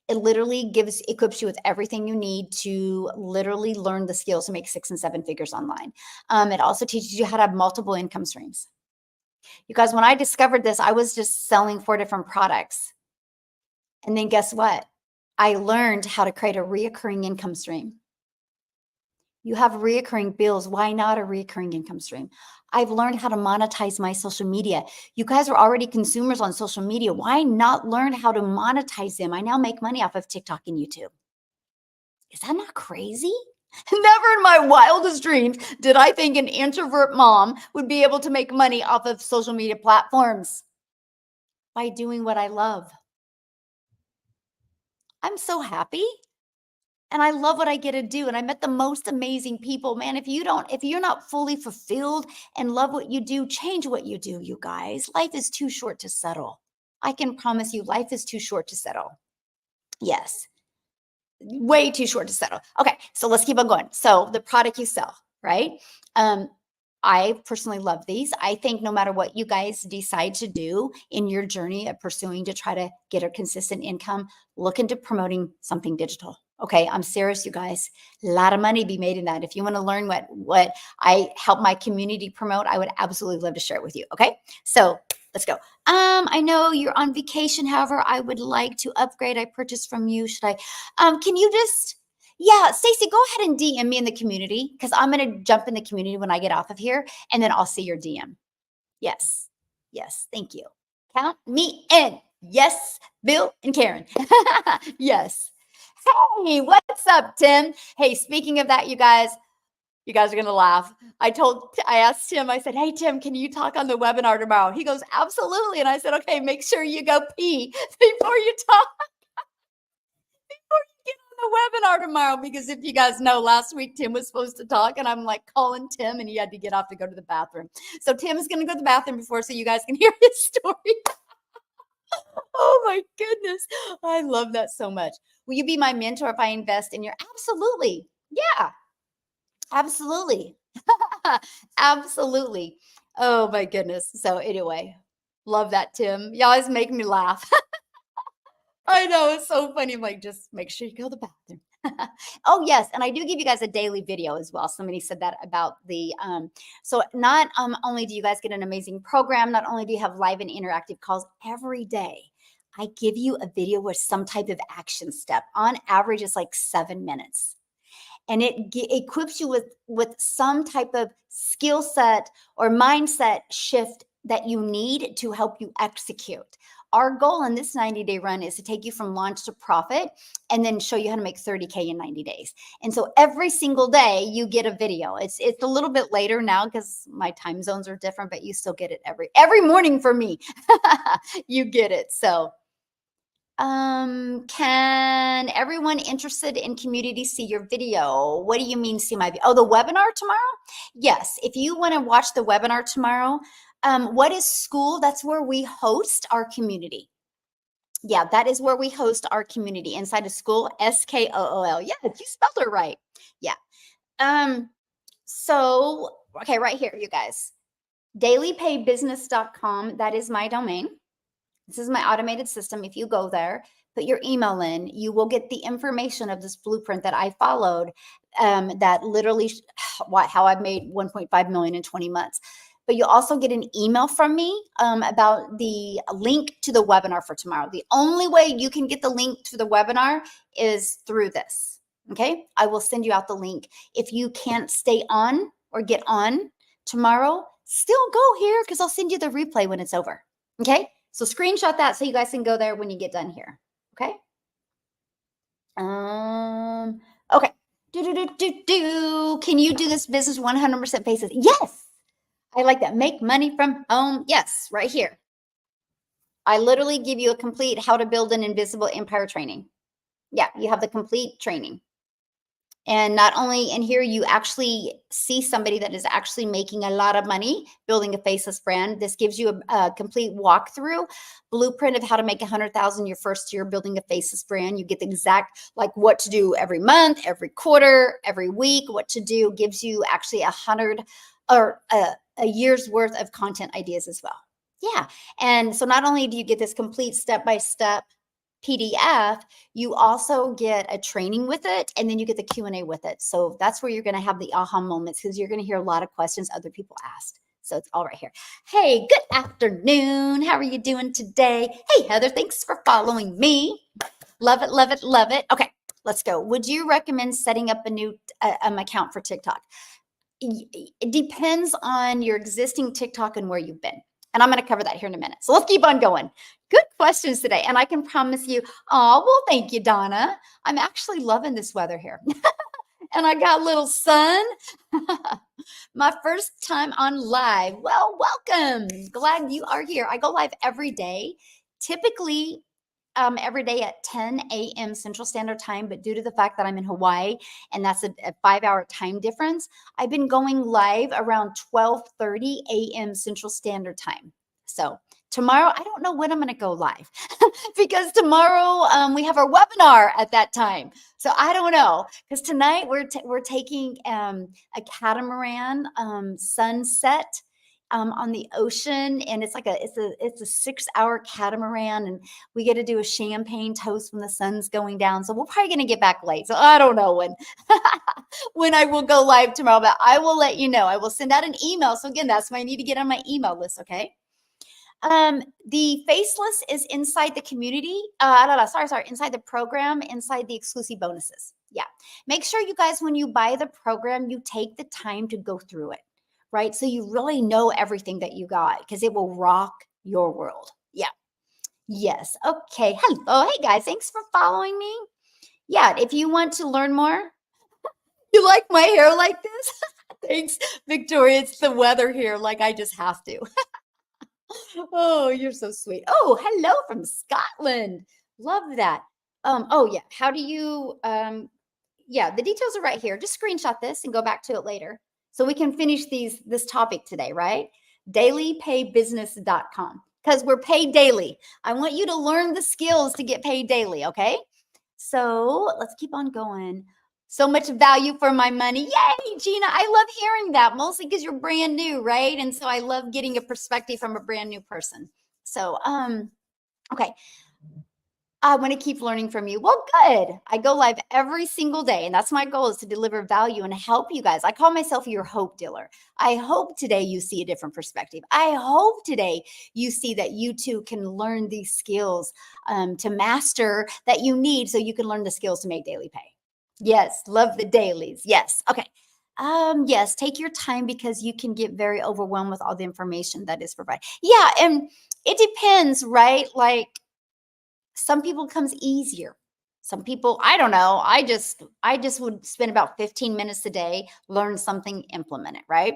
It literally equips you with everything you need to literally learn the skills to make 6 and 7 figures online. It also teaches you how to have multiple income streams. You guys, when I discovered this, I was just selling 4 different products. And then guess what? I learned how to create a reoccurring income stream. You have reoccurring bills. Why not a reoccurring income stream? I've learned how to monetize my social media. You guys are already consumers on social media. Why not learn how to monetize them? I now make money off of TikTok and YouTube. Is that not crazy? Never in my wildest dreams did I think an introvert mom would be able to make money off of social media platforms by doing what I love. I'm so happy. And I love what I get to do. And I met the most amazing people. Man, if you're not fully fulfilled and love what you do, change what you do, you guys. Life is too short to settle. I can promise you, life is too short to settle. Yes. way too short to settle. Okay, so let's keep on going. So the product you sell, right? I personally love these. I think no matter what you guys decide to do in your journey of pursuing to try to get a consistent income, look into promoting something digital. Okay, I'm serious, you guys. A lot of money be made in that. If you want to learn what I help my community promote, I would absolutely love to share it with you. Okay, so let's go. I know you're on vacation. However, I would like to upgrade. I purchased from you. Should I? Can you just? Yeah, Stacy, go ahead and DM me in the community because I'm going to jump in the community when I get off of here and then I'll see your DM. Yes. Yes. Thank you. Count me in. Yes, Bill and Karen. Yes. Hey, what's up, Tim? Hey, speaking of that, you guys are going to laugh. I asked Tim, I said, hey, Tim, can you talk on the webinar tomorrow? He goes, absolutely. And I said, okay, make sure you go pee before you talk. Get on the webinar tomorrow, because if you guys know, last week Tim was supposed to talk and I'm like calling Tim and he had to get off to go to the bathroom. So Tim is going to go to the bathroom before so you guys can hear his story. Oh my goodness. I love that so much. Will you be my mentor if I invest in your? Absolutely. Yeah, absolutely. Absolutely. Oh my goodness. So anyway, love that, Tim. You always make me laugh. I know, it's so funny. I'm like, just make sure you go to the bathroom. Oh yes, and I do give you guys a daily video as well. Somebody said that about the so not only do you guys get an amazing program, not only do you have live and interactive calls every day, I give you a video with some type of action step. On average, it's like 7 minutes. And it equips you with some type of skill set or mindset shift that you need to help you execute. Our goal in this 90-day run is to take you from launch to profit and then show you how to make 30K in 90 days. And so every single day you get a video. It's a little bit later now because my time zones are different, but you still get it every morning for me. You get it. So can everyone interested in community see your video? What do you mean see my video? Oh, the webinar tomorrow? Yes. If you want to watch the webinar tomorrow, what is school? That's where we host our community. Yeah, that is where we host our community inside of school. SKOOL. Yeah, you spelled it right. Yeah. So, okay, right here, you guys. dailypaybusiness.com. That is my domain. This is my automated system. If you go there, put your email in, you will get the information of this blueprint that I followed, that literally how I've made 1.5 million in 20 months. But you'll also get an email from me about the link to the webinar for tomorrow. The only way you can get the link to the webinar is through this. Okay, I will send you out the link. If you can't stay on or get on tomorrow, still go here because I'll send you the replay when it's over. Okay. So screenshot that so you guys can go there when you get done here. Okay. Okay. Can you do this business 100% basis? Yes. I like that. Make money from home. Yes, right here. I literally give you a complete how to build an invisible empire training. Yeah, you have the complete training. And not only in here, you actually see somebody that is actually making a lot of money building a faceless brand. This gives you a complete walkthrough blueprint of how to make 100,000 your first year building a faceless brand. You get the exact, like what to do every month, every quarter, every week, what to do. Gives you actually 100 or a year's worth of content ideas as well. Yeah. And so not only do you get this complete step-by-step PDF, you also get a training with it, and then you get the Q&A with it. So that's where you're going to have the aha moments, because you're going to hear a lot of questions other people asked. So it's all right here. Hey, good afternoon. How are you doing today? Hey, Heather, thanks for following me. Love it, love it, love it. Okay, let's go. Would you recommend setting up a new account for TikTok? It depends on your existing TikTok and where you've been. And I'm going to cover that here in a minute. So let's keep on going. Good questions today. And I can promise you, oh, well, thank you, Donna. I'm actually loving this weather here. And I got a little sun. My first time on live. Well, welcome. Glad you are here. I go live every day, typically every day at 10 a.m. Central Standard Time. But due to the fact that I'm in Hawaii and that's a 5-hour time difference, I've been going live around 12:30 a.m. Central Standard Time. So tomorrow, I don't know when I'm going to go live because tomorrow we have our webinar at that time. So I don't know, because tonight we're taking a catamaran sunset on the ocean, and it's like a 6 hour catamaran, and we get to do a champagne toast when the sun's going down. So we're probably gonna get back late. So I don't know when when I will go live tomorrow, but I will let you know. I will send out an email. So again, that's why I need to get on my email list. Okay. The faceless is inside the community. No, sorry, inside the program, inside the exclusive bonuses. Yeah. Make sure you guys, when you buy the program, you take the time to go through it, right? So you really know everything that you got because it will rock your world. Yeah. Yes. Okay. Hello. Hey guys. Thanks for following me. Yeah. If you want to learn more, you like my hair like this? Thanks, Victoria. It's the weather here. Like I just have to. Oh, you're so sweet. Oh, hello from Scotland. Love that. Oh yeah. How do you yeah, the details are right here. Just screenshot this and go back to it later. So we can finish this topic today, right? Dailypaybusiness.com. Because we're paid daily. I want you to learn the skills to get paid daily, okay? So let's keep on going. So much value for my money. Yay, Gina. I love hearing that, mostly because you're brand new, right? And so I love getting a perspective from a brand new person. So, okay. I want to keep learning from you. Well, good. I go live every single day, and that's my goal, is to deliver value and help you guys. I call myself your hope dealer. I hope today you see a different perspective. I hope today you see that you too can learn these skills to master that you need so you can learn the skills to make daily pay. Yes, love the dailies. Yes. Okay. Yes, take your time because you can get very overwhelmed with all the information that is provided. Yeah, and it depends, right? Like some people it comes easier. Some people, I don't know. I just would spend about 15 minutes a day, learn something, implement it, right?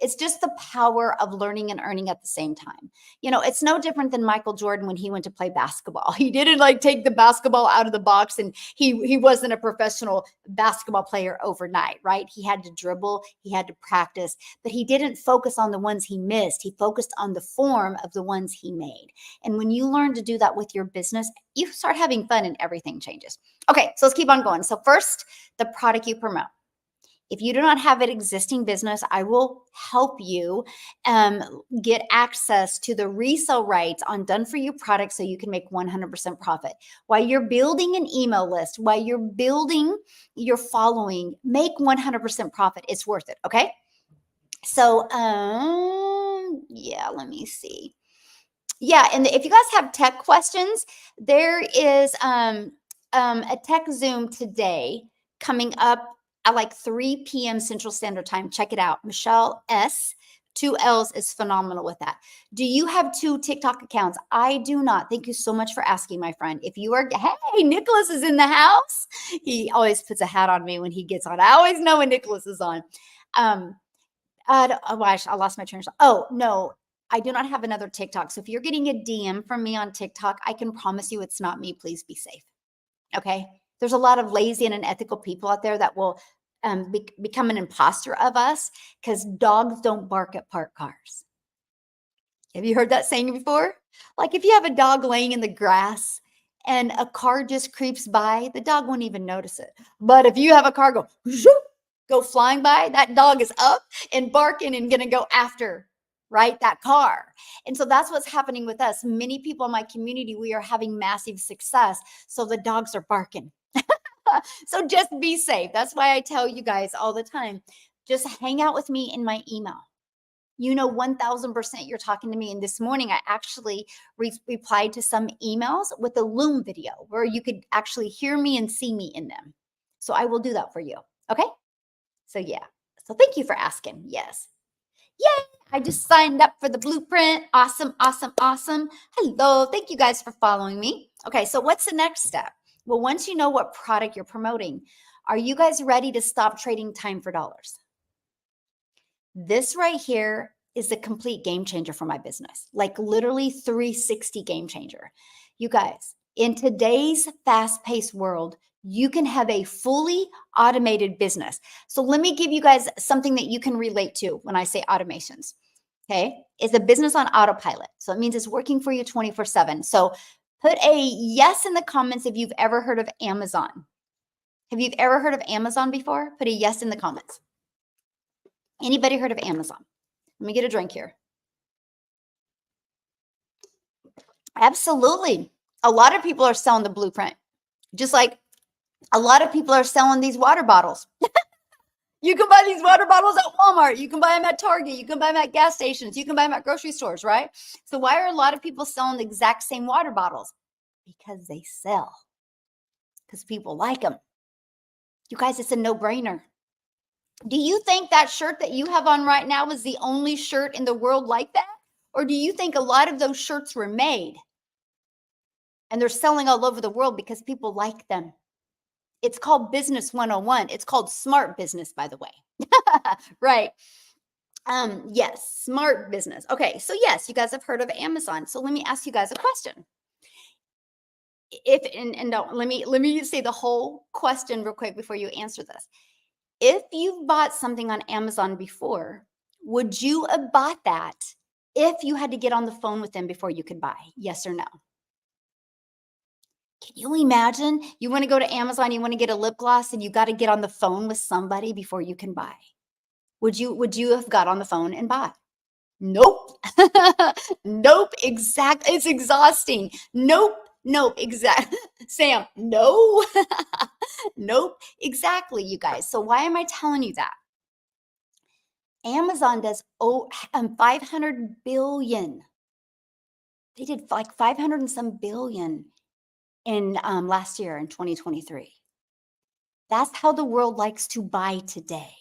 It's just the power of learning and earning at the same time. You know, it's no different than Michael Jordan when he went to play basketball. He didn't like take the basketball out of the box, and he wasn't a professional basketball player overnight, right? He had to dribble, he had to practice, but he didn't focus on the ones he missed. He focused on the form of the ones he made. And when you learn to do that with your business, you start having fun and everything changes. Okay, so let's keep on going. So first, the product you promote. If you do not have an existing business, I will help you get access to the resale rights on done for you products so you can make 100% profit. While you're building an email list, while you're building your following, make 100% profit. It's worth it. Okay. So, yeah, let me see. Yeah, and if you guys have tech questions, there is a tech Zoom today coming up at like 3 p.m. Central Standard Time. Check it out. Michele S. 2 L's is phenomenal with that. Do you have 2 TikTok accounts? I do not. Thank you so much for asking, my friend. If you are, hey, Nicholas is in the house. He always puts a hat on me when he gets on. I always know when Nicholas is on. Oh gosh, I lost my train of thought. Oh no, I do not have another TikTok. So if you're getting a DM from me on TikTok, I can promise you it's not me. Please be safe. Okay. There's a lot of lazy and unethical people out there that will become an imposter of us because dogs don't bark at parked cars. Have you heard that saying before? Like if you have a dog laying in the grass and a car just creeps by, the dog won't even notice it. But if you have a car go flying by, that dog is up and barking and going to go after, right, that car. And so that's what's happening with us. Many people in my community, we are having massive success. So the dogs are barking. So just be safe. That's why I tell you guys all the time, just hang out with me in my email. You know, 1000% you're talking to me. And this morning, I actually replied to some emails with a Loom video where you could actually hear me and see me in them. So I will do that for you. Okay. So yeah. So thank you for asking. Yes. Yay. I just signed up for the blueprint. Awesome. Awesome. Awesome. Hello. Thank you guys for following me. Okay. So what's the next step? Well, once you know what product you're promoting, are you guys ready to stop trading time for dollars? This right here is a complete game changer for my business, like literally 360 game changer. You guys, in today's fast-paced world, you can have a fully automated business. So let me give you guys something that you can relate to when I say automations. Okay, it's a business on autopilot. So it means it's working for you 24/7. So put a yes in the comments if you've ever heard of Amazon. Have you ever heard of Amazon before? Put a yes in the comments. Anybody heard of Amazon? Let me get a drink here. Absolutely. A lot of people are selling the blueprint, just like a lot of people are selling these water bottles. You can buy these water bottles at Walmart. You can buy them at Target. You can buy them at gas stations. You can buy them at grocery stores, right? So why are a lot of people selling the exact same water bottles? Because they sell. Because people like them. You guys, it's a no-brainer. Do you think that shirt that you have on right now is the only shirt in the world like that? Or do you think a lot of those shirts were made and they're selling all over the world because people like them? It's called Business 101. It's called smart business, by the way. Right. Yes, smart business. Okay, so yes, you guys have heard of Amazon. So let me ask you guys a question. If and don't let me say the whole question real quick before you answer this. If you've bought something on Amazon before, would you have bought that if you had to get on the phone with them before you could buy? Yes or no? Can you imagine? You want to go to Amazon, you want to get a lip gloss, and you got to get on the phone with somebody before you can buy. Would you have got on the phone and bought? Nope. Nope. It's exhausting. Nope. Nope. Exact. Sam, no. Nope. Exactly, you guys. So why am I telling you that? Amazon does 500 billion. They did like 500 and some billion in last year in 2023. That's how the world likes to buy today.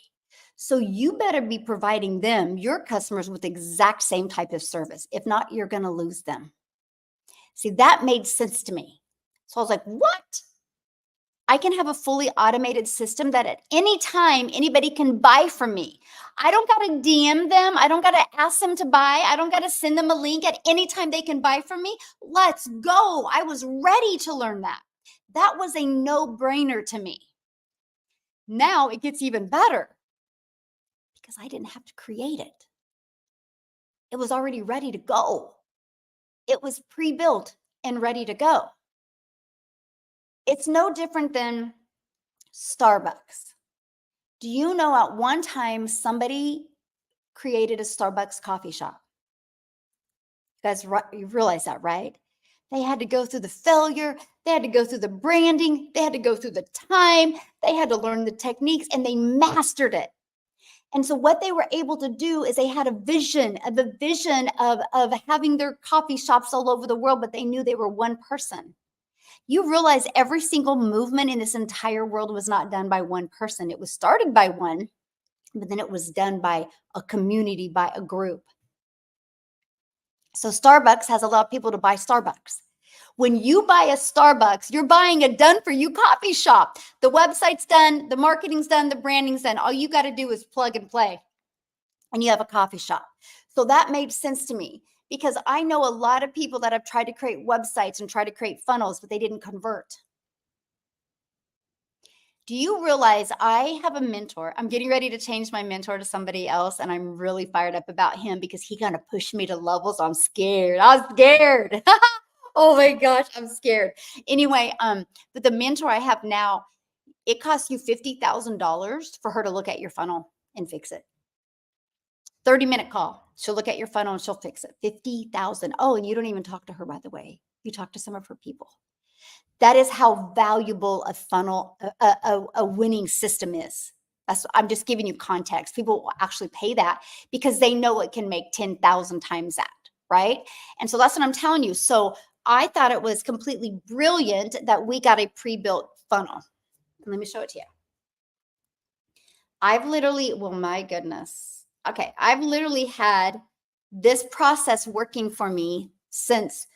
So you better be providing them, your customers, with the exact same type of service. If not, you're going to lose them. See, that made sense to me. So I was like, what? I can have a fully automated system that at any time anybody can buy from me. I don't got to DM them. I don't got to ask them to buy. I don't got to send them a link. At any time they can buy from me. Let's go. I was ready to learn that. That was a no-brainer to me. Now it gets even better because I didn't have to create it. It was already ready to go. It was pre-built and ready to go. It's no different than Starbucks. Do you know at one time somebody created a Starbucks coffee shop? You realize that, right? They had to go through the failure. They had to go through the branding. They had to go through the time. They had to learn the techniques, and they mastered it. And so what they were able to do is they had a vision of having their coffee shops all over the world, but they knew they were one person. You realize every single movement in this entire world was not done by one person. It was started by one, but then it was done by a community, by a group. So Starbucks has a lot of people to buy Starbucks. When you buy a Starbucks, you're buying a done-for-you coffee shop. The website's done, the marketing's done, the branding's done. All you got to do is plug and play, and you have a coffee shop. So that made sense to me because I know a lot of people that have tried to create websites and try to create funnels, but they didn't convert. Do you realize I have a mentor? I'm getting ready to change my mentor to somebody else, and I'm really fired up about him because he kind of pushed me to levels. I'm scared. I'm scared. Oh my gosh, I'm scared. Anyway, but the mentor I have now, it costs you $50,000 for her to look at your funnel and fix it. 30-minute call. She'll look at your funnel and she'll fix it. 50,000. Oh, and you don't even talk to her, by the way. You talk to some of her people. That is how valuable a funnel, a winning system is. I'm just giving you context. People will actually pay that because they know it can make 10,000 times that, right? And so that's what I'm telling you. So I thought it was completely brilliant that we got a pre-built funnel. Let me show it to you. I've literally, well, my goodness. Okay, I've literally had this process working for me since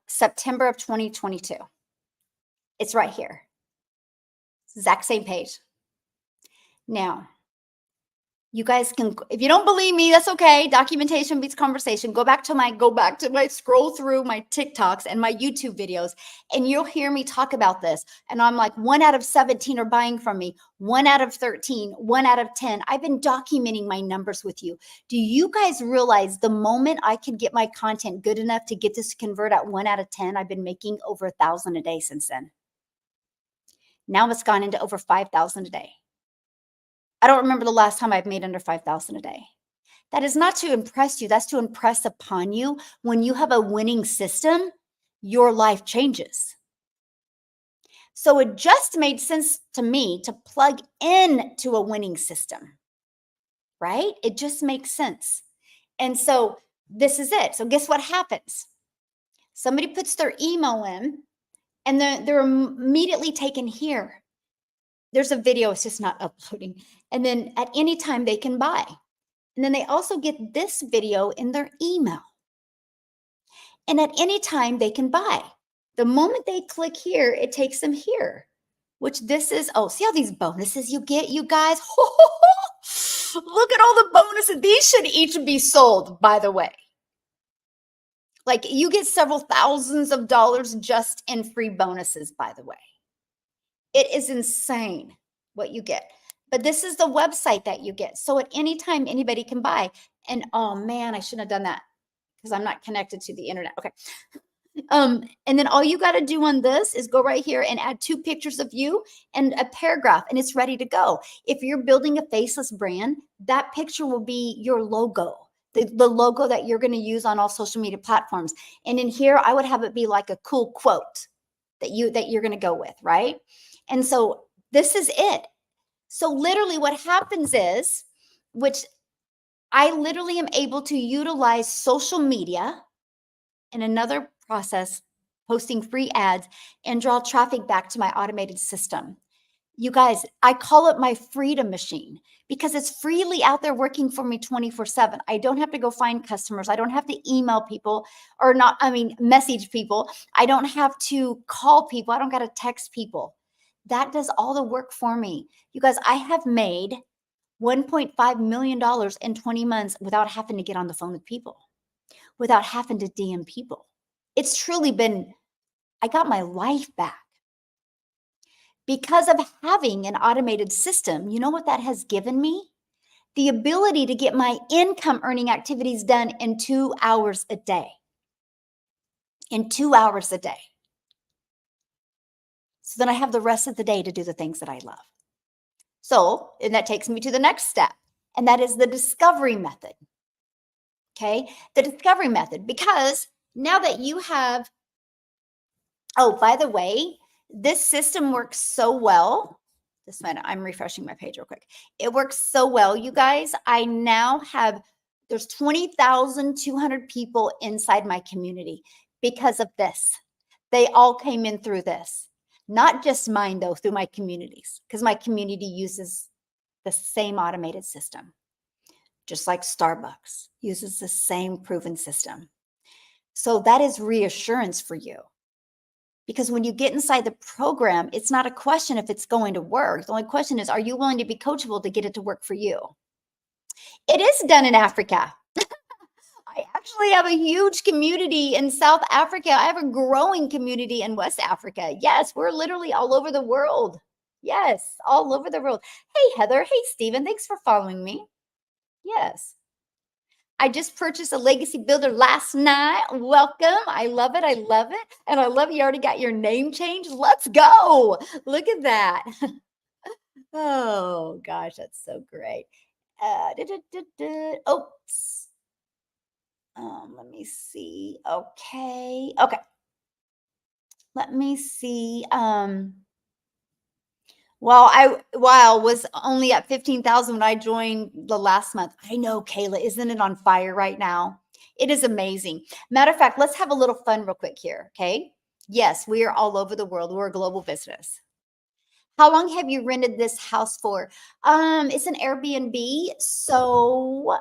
September of 2022. It's right here. Exact same page. Now, you guys can, if you don't believe me, that's okay. Documentation beats conversation. Go back to my scroll through my TikToks and my YouTube videos, and you'll hear me talk about this. And I'm like, 1 out of 17 are buying from me. 1 out of 13, 1 out of 10. I've been documenting my numbers with you. Do you guys realize the moment I can get my content good enough to get this to convert at 1 out of 10, I've been making over 1,000 a day since then. Now it's gone into over 5,000 a day. I don't remember the last time I've made under 5,000 a day. That is not to impress you. That's to impress upon you. When you have a winning system, your life changes. So it just made sense to me to plug into a winning system, right? It just makes sense. And so this is it. So guess what happens? Somebody puts their email in and they're immediately taken here. There's a video, it's just not uploading. And then at any time they can buy. And then they also get this video in their email. And at any time they can buy. The moment they click here, it takes them here, which this is, oh, see all these bonuses you get, you guys? Look at all the bonuses. These should each be sold, by the way. Like you get several thousands of dollars just in free bonuses, by the way. It is insane what you get. But this is the website that you get. So at any time, anybody can buy. And oh man, I shouldn't have done that because I'm not connected to the internet. Okay. And then all you got to do on this is go right here and add 2 pictures of you and a paragraph, and it's ready to go. If you're building a faceless brand, that picture will be your logo, the logo that you're going to use on all social media platforms. And in here, I would have it be like a cool quote that you're going to go with, right? And so this is it. So literally what happens is, which I literally am able to utilize social media in another process, posting free ads and draw traffic back to my automated system. You guys, I call it my freedom machine because it's freely out there working for me 24/7. I don't have to go find customers. I don't have to email people or message people. I don't have to call people. I don't got to text people. That does all the work for me. You guys, I have made $1.5 million in 20 months without having to get on the phone with people, without having to DM people. It's truly been, I got my life back because of having an automated system. You know what that has given me? The ability to get my income earning activities done in 2 hours a day. In 2 hours a day. So then I have the rest of the day to do the things that I love. So, and that takes me to the next step, and that is the discovery method. Okay, the discovery method, because now that you have, oh, by the way, this system works so well. This one, I'm refreshing my page real quick. It works so well, you guys. I now have, there's 20,200 people inside my community because of this. They all came in through this. Not just mine, though, through my communities, because my community uses the same automated system. Just like Starbucks uses the same proven system. So that is reassurance for you. Because when you get inside the program, it's not a question if it's going to work. The only question is, are you willing to be coachable to get it to work for you? It is done in Africa. I actually have a huge community in South Africa. I have a growing community in West Africa. Yes, we're literally all over the world. Yes, all over the world. Hey, Heather. Hey, Stephen. Thanks for following me. Yes. I just purchased a legacy builder last night. Welcome. I love it. I love it. And I love you already got your name changed. Let's go. Look at that. Oh, gosh, that's so great. Oops. Let me see. Okay. Okay. Let me see. Well, I was only at 15,000 when I joined the last month. I know, Kayla, isn't it on fire right now? It is amazing. Matter of fact, let's have a little fun real quick here, okay? Yes, we are all over the world. We're a global business. How long have you rented this house for? It's an Airbnb. So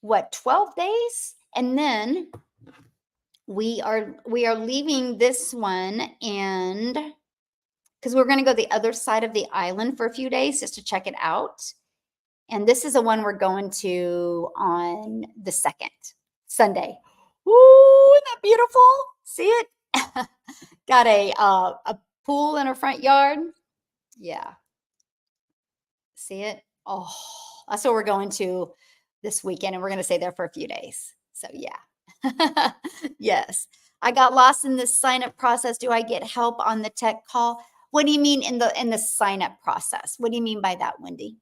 what, 12 days? And then we are leaving this one, and because we're going to go the other side of the island for a few days just to check it out. And this is the one we're going to on the 2nd, Sunday. Ooh, isn't that beautiful? See it? Got a pool in our front yard. Yeah. See it? Oh, that's what we're going to this weekend, and we're going to stay there for a few days. So yeah. Yes. I got lost in this sign up process. Do I get help on the tech call? What do you mean in the sign up process? What do you mean by that, Wendy?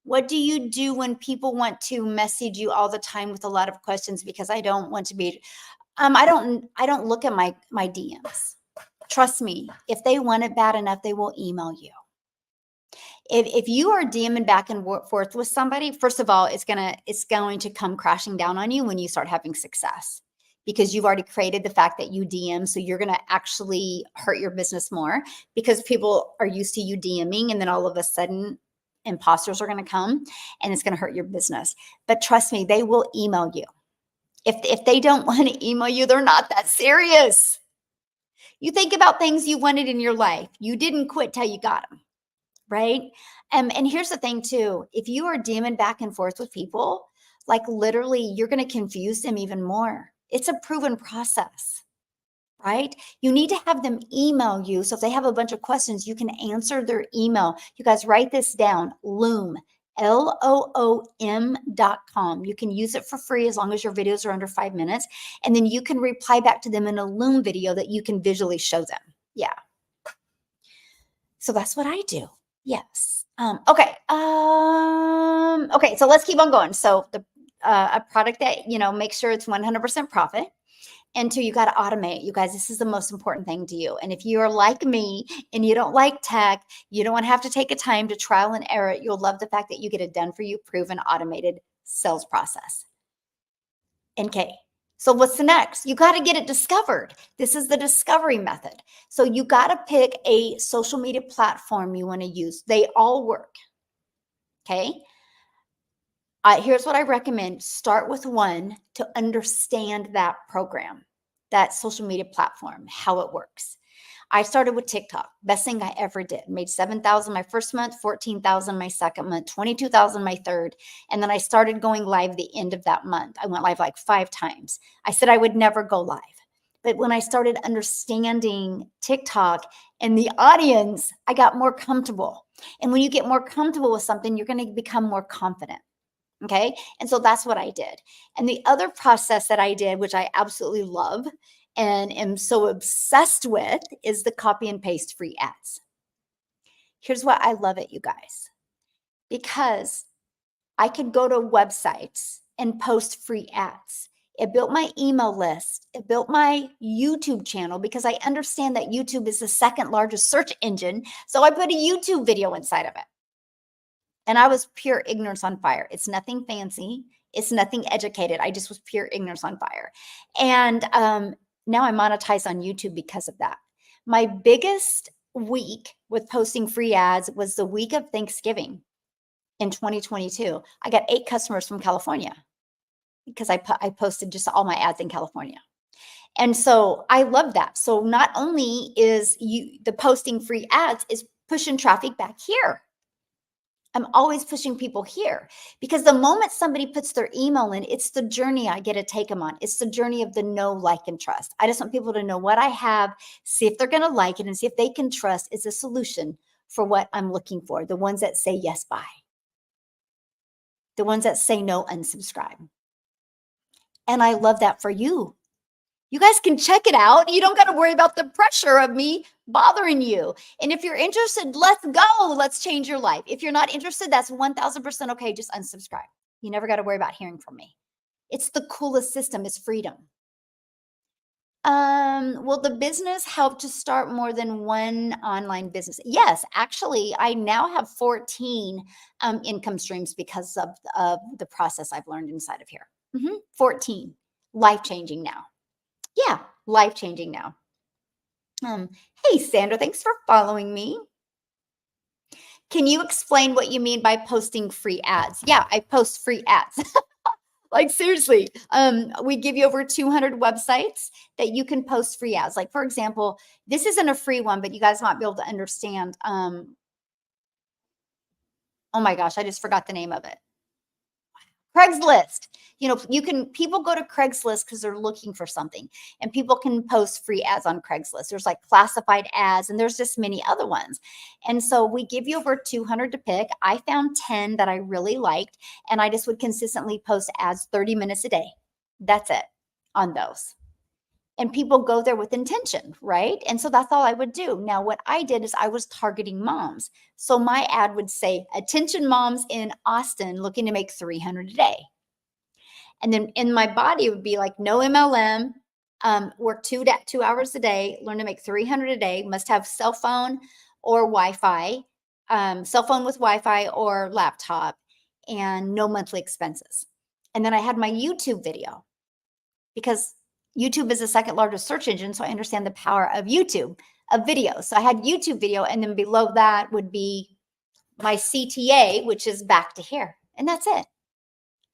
What do you do when people want to message you all the time with a lot of questions? Because I don't want to be, I don't look at my DMs. Trust me, if they want it bad enough, they will email you. If you are DMing back and forth with somebody, first of all, it's going to come crashing down on you when you start having success, because you've already created the fact that you DM. So you're going to actually hurt your business more, because people are used to you DMing, and then all of a sudden imposters are going to come and it's going to hurt your business. But trust me, they will email you. If they don't want to email you, they're not that serious. You think about things you wanted in your life. You didn't quit till you got them. Right. And here's the thing too, if you are DMing back and forth with people, like literally you're going to confuse them even more. It's a proven process, right? You need to have them email you. So if they have a bunch of questions, you can answer their email. You guys write this down, Loom, LOOM.com. You can use it for free as long as your videos are under 5 minutes. And then you can reply back to them in a Loom video that you can visually show them. Yeah. So that's what I do. Yes. Okay. Okay. So let's keep on going. So a product that, make sure it's 100% profit. And two, you got to automate. You guys, this is the most important thing to you. And if you are like me and you don't like tech, you don't want to have to take a time to trial and error it. You'll love the fact that you get a done for you, proven, automated sales process. Okay. So what's the next? You got to get it discovered. This is the discovery method. So you got to pick a social media platform you want to use. They all work. Okay. Here's what I recommend. Start with one to understand that program, that social media platform, how it works. I started with TikTok. Best thing I ever did. Made 7,000 my first month, 14,000 my second month, 22,000 my third. And then I started going live the end of that month. I went live like 5 times. I said I would never go live. But when I started understanding TikTok and the audience, I got more comfortable. And when you get more comfortable with something, you're going to become more confident. Okay. And so that's what I did. And the other process that I did, which I absolutely love and am so obsessed with, is the copy and paste free ads. Here's why I love it, you guys, because I could go to websites and post free ads. It built my email list. It built my YouTube channel, because I understand that YouTube is the second largest search engine. So I put a YouTube video inside of it. And I was pure ignorance on fire. It's nothing fancy. It's nothing educated. I just was pure ignorance on fire. And now I monetize on YouTube because of that. My biggest week with posting free ads was the week of Thanksgiving in 2022. I got 8 customers from California because I posted just all my ads in California. And so I love that. So not only is the posting free ads is pushing traffic back here. I'm always pushing people here, because the moment somebody puts their email in, it's the journey I get to take them on. It's the journey of the know, like, and trust. I just want people to know what I have, see if they're going to like it, and see if they can trust it's a solution for what I'm looking for. The ones that say yes, buy. The ones that say no, unsubscribe. And I love that for you. You guys can check it out. You don't got to worry about the pressure of me bothering you. And if you're interested, let's go. Let's change your life. If you're not interested, that's 1,000% okay. Just unsubscribe. You never got to worry about hearing from me. It's the coolest system. It's freedom. Will the business help to start more than one online business? Yes, actually, I now have 14 income streams because of the process I've learned inside of here. 14. Life-changing now. Yeah, life-changing now. Hey, Sandra, thanks for following me. Can you explain what you mean by posting free ads? Yeah, I post free ads. Like, seriously, we give you over 200 websites that you can post free ads. Like, for example, this isn't a free one, but you guys might be able to understand. Oh my gosh, I just forgot the name of it. Craigslist. People go to Craigslist because they're looking for something, and people can post free ads on Craigslist. There's like classified ads, and there's just many other ones. And so we give you over 200 to pick. I found 10 that I really liked, and I just would consistently post ads 30 minutes a day. That's it on those. And people go there with intention, right? And so that's all I would do. Now, what I did is I was targeting moms. So my ad would say, attention moms in Austin looking to make 300 a day. And then in my body, it would be like, no MLM, work 2 hours a day, learn to make 300 a day, must have cell phone or Wi-Fi, cell phone with Wi-Fi or laptop, and no monthly expenses. And then I had my YouTube video, because YouTube is the second largest search engine. So I understand the power of YouTube, of video. So I had YouTube video, and then below that would be my CTA, which is back to here. And that's it.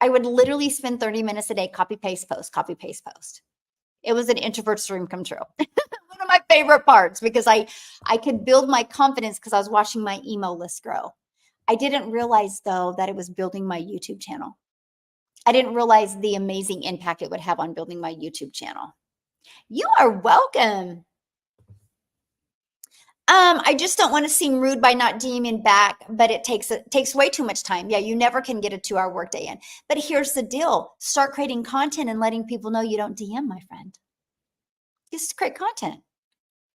I would literally spend 30 minutes a day, copy, paste, post, copy, paste, post. It was an introvert's dream come true. One of my favorite parts, because I could build my confidence because I was watching my email list grow. I didn't realize, though, that it was building my YouTube channel. I didn't realize the amazing impact it would have on building my YouTube channel. You are welcome. I just don't want to seem rude by not DMing back, but it takes way too much time. Yeah, you never can get a 2-hour workday in. But here's the deal. Start creating content and letting people know you don't DM, my friend. Just create content.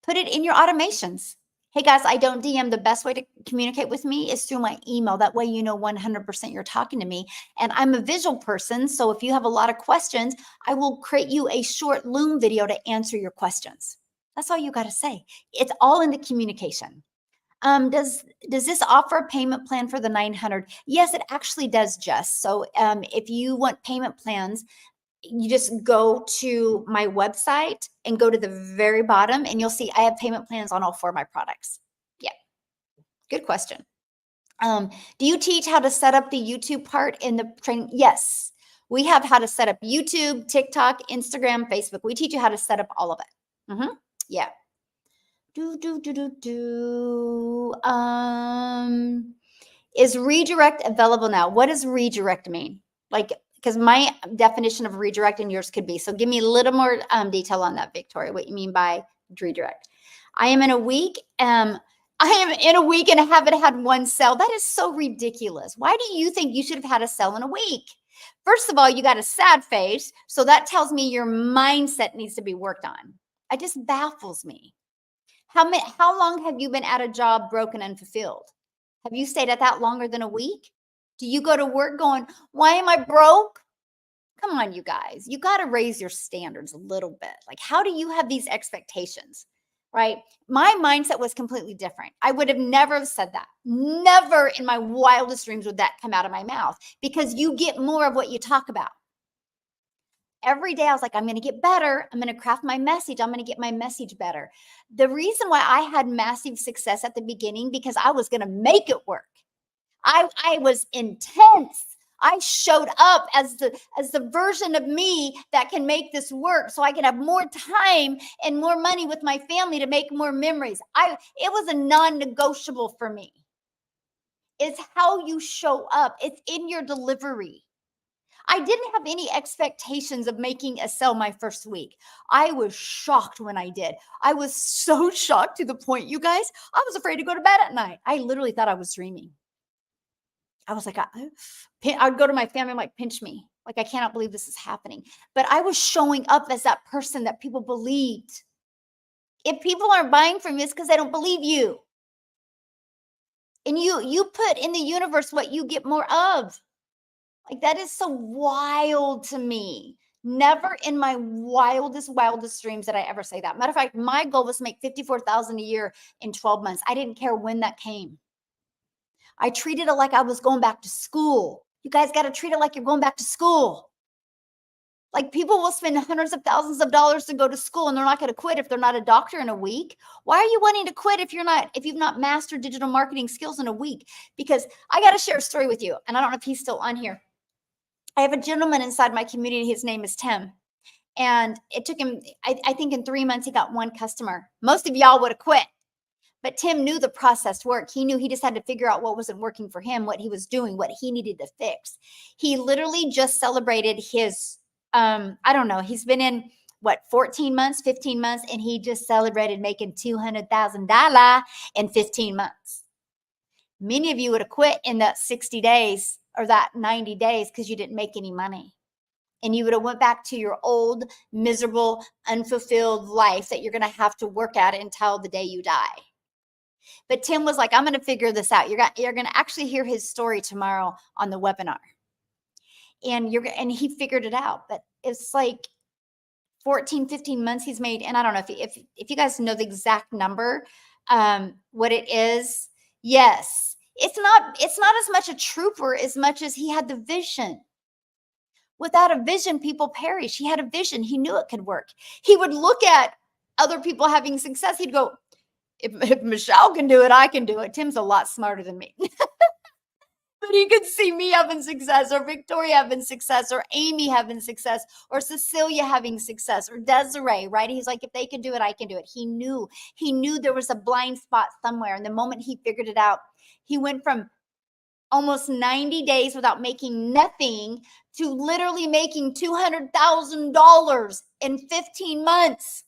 Put it in your automations. Hey guys, I don't DM. The best way to communicate with me is through my email. That way you know 100% you're talking to me. And I'm a visual person, so if you have a lot of questions, I will create you a short Loom video to answer your questions. That's all you got to say. It's all in the communication. Does this offer a payment plan for the 900? Yes, it actually does, Jess. So if you want payment plans, you just go to my website and go to the very bottom, and you'll see I have payment plans on all 4 of my products. Yeah, good question. Do you teach how to set up the YouTube part in the training? Yes, we have how to set up YouTube, TikTok, Instagram, Facebook. We teach you how to set up all of it. Yeah. Is redirect available now? What does redirect mean? Like, because my definition of redirect and yours could be. So give me a little more detail on that, Victoria, what you mean by redirect. I am in a week and I haven't had one sell. That is so ridiculous. Why do you think you should have had a sell in a week? First of all, you got a sad face. So that tells me your mindset needs to be worked on. It just baffles me. How long have you been at a job broken and fulfilled? Have you stayed at that longer than a week? Do you go to work going, why am I broke? Come on, you guys. You got to raise your standards a little bit. Like, how do you have these expectations, right? My mindset was completely different. I would have never said that. Never in my wildest dreams would that come out of my mouth, because you get more of what you talk about. Every day I was like, I'm going to get better. I'm going to craft my message. I'm going to get my message better. The reason why I had massive success at the beginning, because I was going to make it work. I was intense. I showed up as the version of me that can make this work, so I can have more time and more money with my family to make more memories. It was a non-negotiable for me. It's how you show up. It's in your delivery. I didn't have any expectations of making a sell my first week. I was shocked when I did. I was so shocked to the point, you guys, I was afraid to go to bed at night. I literally thought I was dreaming. I was like, I'd go to my family, I'm like, pinch me. Like, I cannot believe this is happening. But I was showing up as that person that people believed. If people aren't buying from you, it's because they don't believe you. And you put in the universe what you get more of. Like, that is so wild to me. Never in my wildest dreams did I ever say that. Matter of fact, my goal was to make $54,000 a year in 12 months. I didn't care when that came. I treated it like I was going back to school. You guys got to treat it like you're going back to school. Like, people will spend hundreds of thousands of dollars to go to school, and they're not going to quit if they're not a doctor in a week. Why are you wanting to quit if you've not mastered digital marketing skills in a week? Because I got to share a story with you, and I don't know if he's still on here. I have a gentleman inside my community. His name is Tim. And it took him, I think in 3 months, he got one customer. Most of y'all would have quit. But Tim knew the process worked. He knew he just had to figure out what wasn't working for him, what he was doing, what he needed to fix. He literally just celebrated his, I don't know, he's been in, 14 months, 15 months, and he just celebrated making $200,000 in 15 months. Many of you would have quit in that 60 days or that 90 days because you didn't make any money. and you would have went back to your old, miserable, unfulfilled life that you're going to have to work at until the day you die. But Tim was like, I'm going to figure this out. You're going to actually hear his story tomorrow on the webinar. And he figured it out. But it's like 14, 15 months he's made. And I don't know if you guys know the exact number, what it is. Yes. It's not as much a trooper as much as he had the vision. Without a vision, people perish. He had a vision. He knew it could work. He would look at other people having success. He'd go, if Michelle can do it, I can do it. Tim's a lot smarter than me. But he could see me having success, or Victoria having success, or Amy having success, or Cecilia having success, or Desiree, right? He's like, if they can do it, I can do it. He knew there was a blind spot somewhere. And the moment he figured it out, he went from almost 90 days without making nothing to literally making $200,000 in 15 months.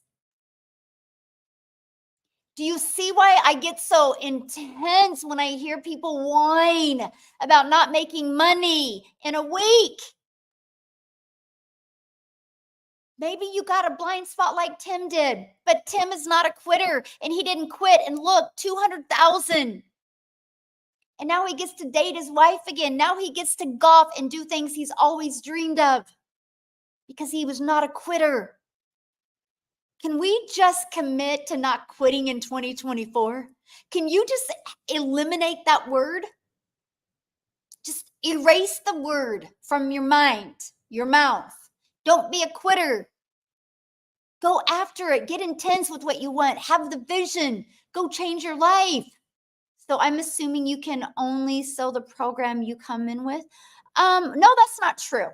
Do you see why I get so intense when I hear people whine about not making money in a week? Maybe you got a blind spot like Tim did, but Tim is not a quitter, and he didn't quit. And look, 200,000. And now he gets to date his wife again. Now he gets to golf and do things he's always dreamed of because he was not a quitter. Can we just commit to not quitting in 2024? Can you just eliminate that word? Just erase the word from your mind, your mouth. Don't be a quitter. Go after it. Get intense with what you want. Have the vision. Go change your life. So I'm assuming you can only sell the program you come in with. No, that's not true.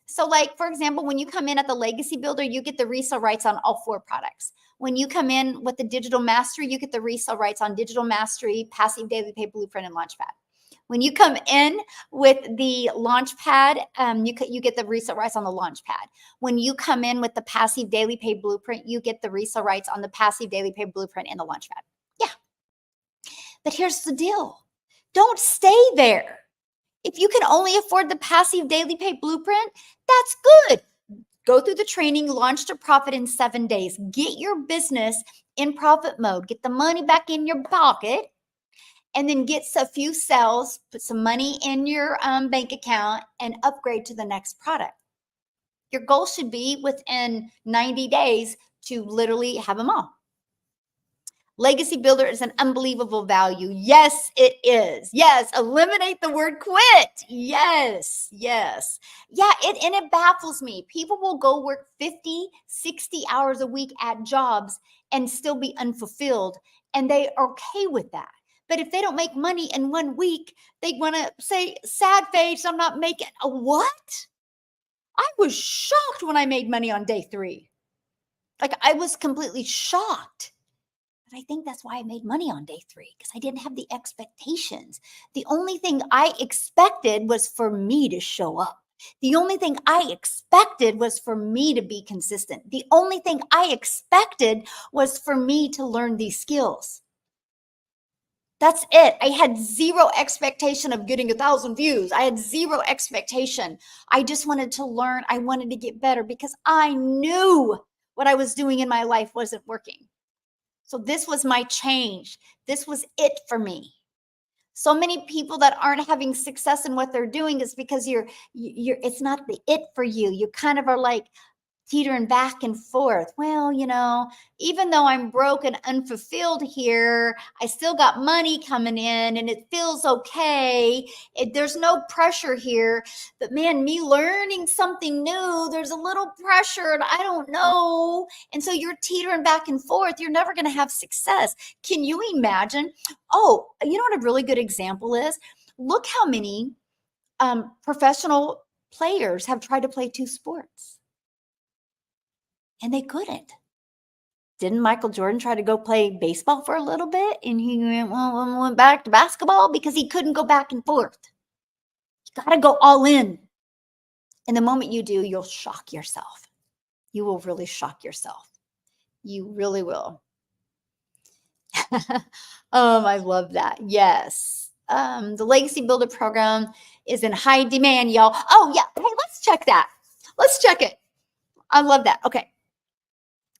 So like, for example, when you come in at the Legacy Builder, you get the resale rights on all 4 products. When you come in with the Digital Mastery, you get the resale rights on Digital Mastery, Passive Daily Pay Blueprint, and Launchpad. When you come in with the Launchpad, you get the resale rights on the Launchpad. When you come in with the Passive Daily Pay Blueprint, you get the resale rights on the Passive Daily Pay Blueprint and the Launchpad. Yeah. But here's the deal. Don't stay there. If you can only afford the Passive Daily Pay Blueprint, that's good. Go through the training, launch to profit in 7 days. Get your business in profit mode. Get the money back in your pocket, and then get a few sales, put some money in your bank account, and upgrade to the next product. Your goal should be within 90 days to literally have them all. Legacy Builder is an unbelievable value. Yes, it is. Yes, eliminate the word quit. Yes, yes. Yeah, and it baffles me. People will go work 50, 60 hours a week at jobs and still be unfulfilled, and they are okay with that. But if they don't make money in 1 week, they want to say, sad face, I'm not making a what? I was shocked when I made money on day 3. Like, I was completely shocked. But I think that's why I made money on day 3, because I didn't have the expectations. The only thing I expected was for me to show up. The only thing I expected was for me to be consistent. The only thing I expected was for me to learn these skills. That's it. I had zero expectation of getting 1,000 views. I had zero expectation. I just wanted to learn. I wanted to get better because I knew what I was doing in my life wasn't working. So this was my change. This was it for me. So many people that aren't having success in what they're doing is because it's not the it for you. You kind of are like teetering back and forth. Well, even though I'm broke and unfulfilled here, I still got money coming in and it feels okay. There's no pressure here. But man, me learning something new, there's a little pressure and I don't know. And so you're teetering back and forth. You're never going to have success. Can you imagine? Oh, you know what a really good example is? Look how many professional players have tried to play 2 sports. And they couldn't. Didn't Michael Jordan try to go play baseball for a little bit? And he went back to basketball because he couldn't go back and forth. You got to go all in. And the moment you do, you'll shock yourself. You will really shock yourself. You really will. I love that. Yes. The Legacy Builder program is in high demand, y'all. Oh, yeah. Hey, let's check that. Let's check it. I love that. Okay.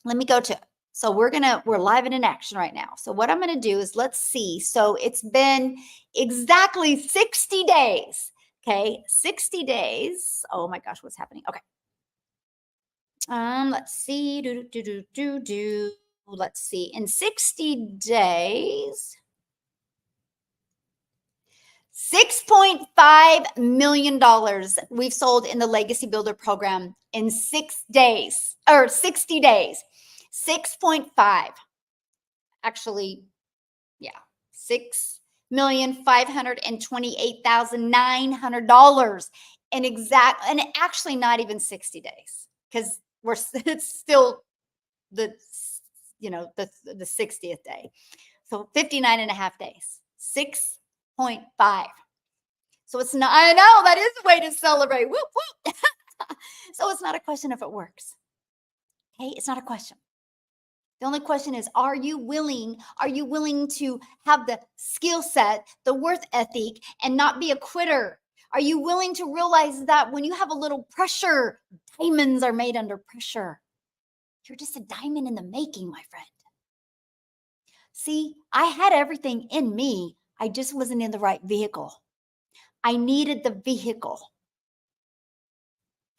Let me go to it. So we're live and in action right now. So what I'm going to do is let's see. So it's been exactly 60 days. Okay. 60 days. Oh my gosh, what's happening? Okay. Let's see. Let's see. In 60 days, $6.5 million we've sold in the Legacy Builder program in 6 days or 60 days. 6.5. Actually, yeah, $6,528,900 and actually not even 60 days because it's still the the 60th day. So 59 and a half days. 6.5. So it's not, I know that is a way to celebrate. Whoop, whoop. So it's not a question if it works. Okay, it's not a question. The only question is, are you willing to have the skill set, the worth ethic, and not be a quitter? Are you willing to realize that when you have a little pressure, diamonds are made under pressure? You're just a diamond in the making, my friend. See, I had everything in me. I just wasn't in the right vehicle. I needed the vehicle.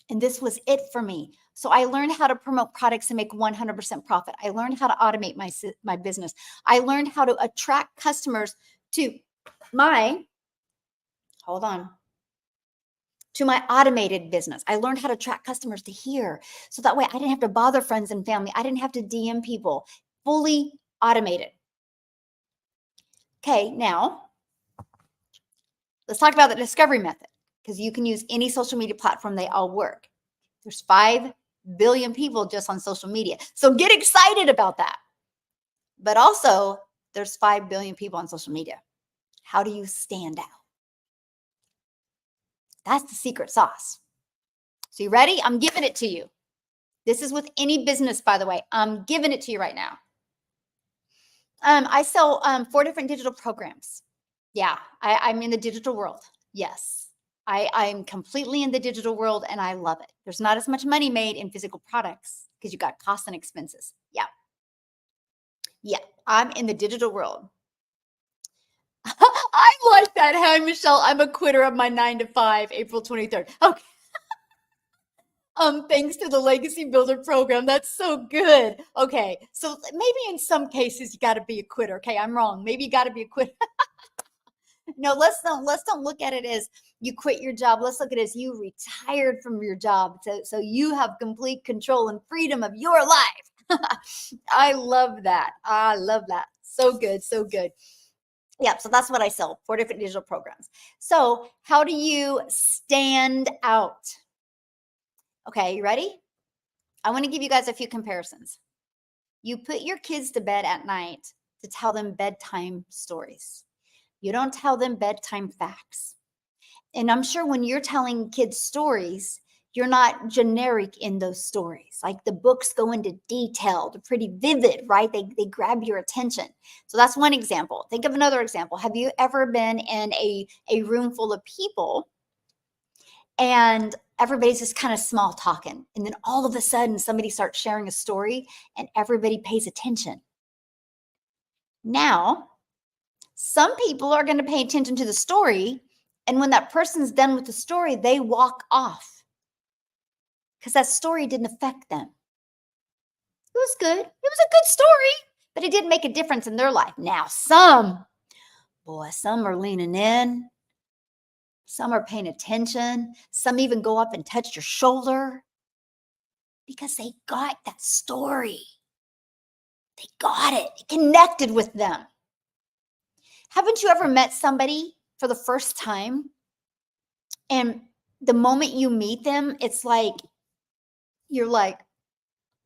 And this was it for me. So I learned how to promote products and make 100% profit. I learned how to automate my business. I learned how to attract customers to my, to my automated business. I learned how to attract customers to here. So that way I didn't have to bother friends and family. I didn't have to DM people. Fully automated. Okay, now let's talk about the discovery method because you can use any social media platform. They all work. There's 5 billion people just on social media. So get excited about that. But also, there's 5 billion people on social media. How do you stand out? That's the secret sauce. So you ready? I'm giving it to you. This is with any business, by the way. I'm giving it to you right now. I sell 4 different digital programs. Yeah, I'm in the digital world. Yes, I'm completely in the digital world and I love it. There's not as much money made in physical products because you got costs and expenses. Yeah. Yeah, I'm in the digital world. I like that. Hi, Michelle. I'm a quitter of my 9 to 5, April 23rd. Okay. Thanks to the Legacy Builder program. That's so good. Okay. So maybe in some cases you got to be a quitter. Okay, I'm wrong. Maybe you got to be a quitter. No, let's don't look at it as you quit your job. Let's look at it as you retired from your job. So you have complete control and freedom of your life. I love that. I love that. So good. So good. Yeah, so that's what I sell, 4 different digital programs. So how do you stand out? Okay, you ready? I want to give you guys a few comparisons. You put your kids to bed at night to tell them bedtime stories. You don't tell them bedtime facts. And I'm sure when you're telling kids stories, you're not generic in those stories. Like the books go into detail, they're pretty vivid, right? They grab your attention. So that's one example. Think of another example. Have you ever been in a room full of people and everybody's just kind of small talking? And then all of a sudden somebody starts sharing a story and everybody pays attention. Now, some people are going to pay attention to the story. And when that person's done with the story, they walk off because that story didn't affect them. It was good. It was a good story, but it didn't make a difference in their life. Now, some are leaning in. Some are paying attention. Some even go up and touch your shoulder because they got that story. They got it. It connected with them. Haven't you ever met somebody for the first time and the moment you meet them, it's like, you're like,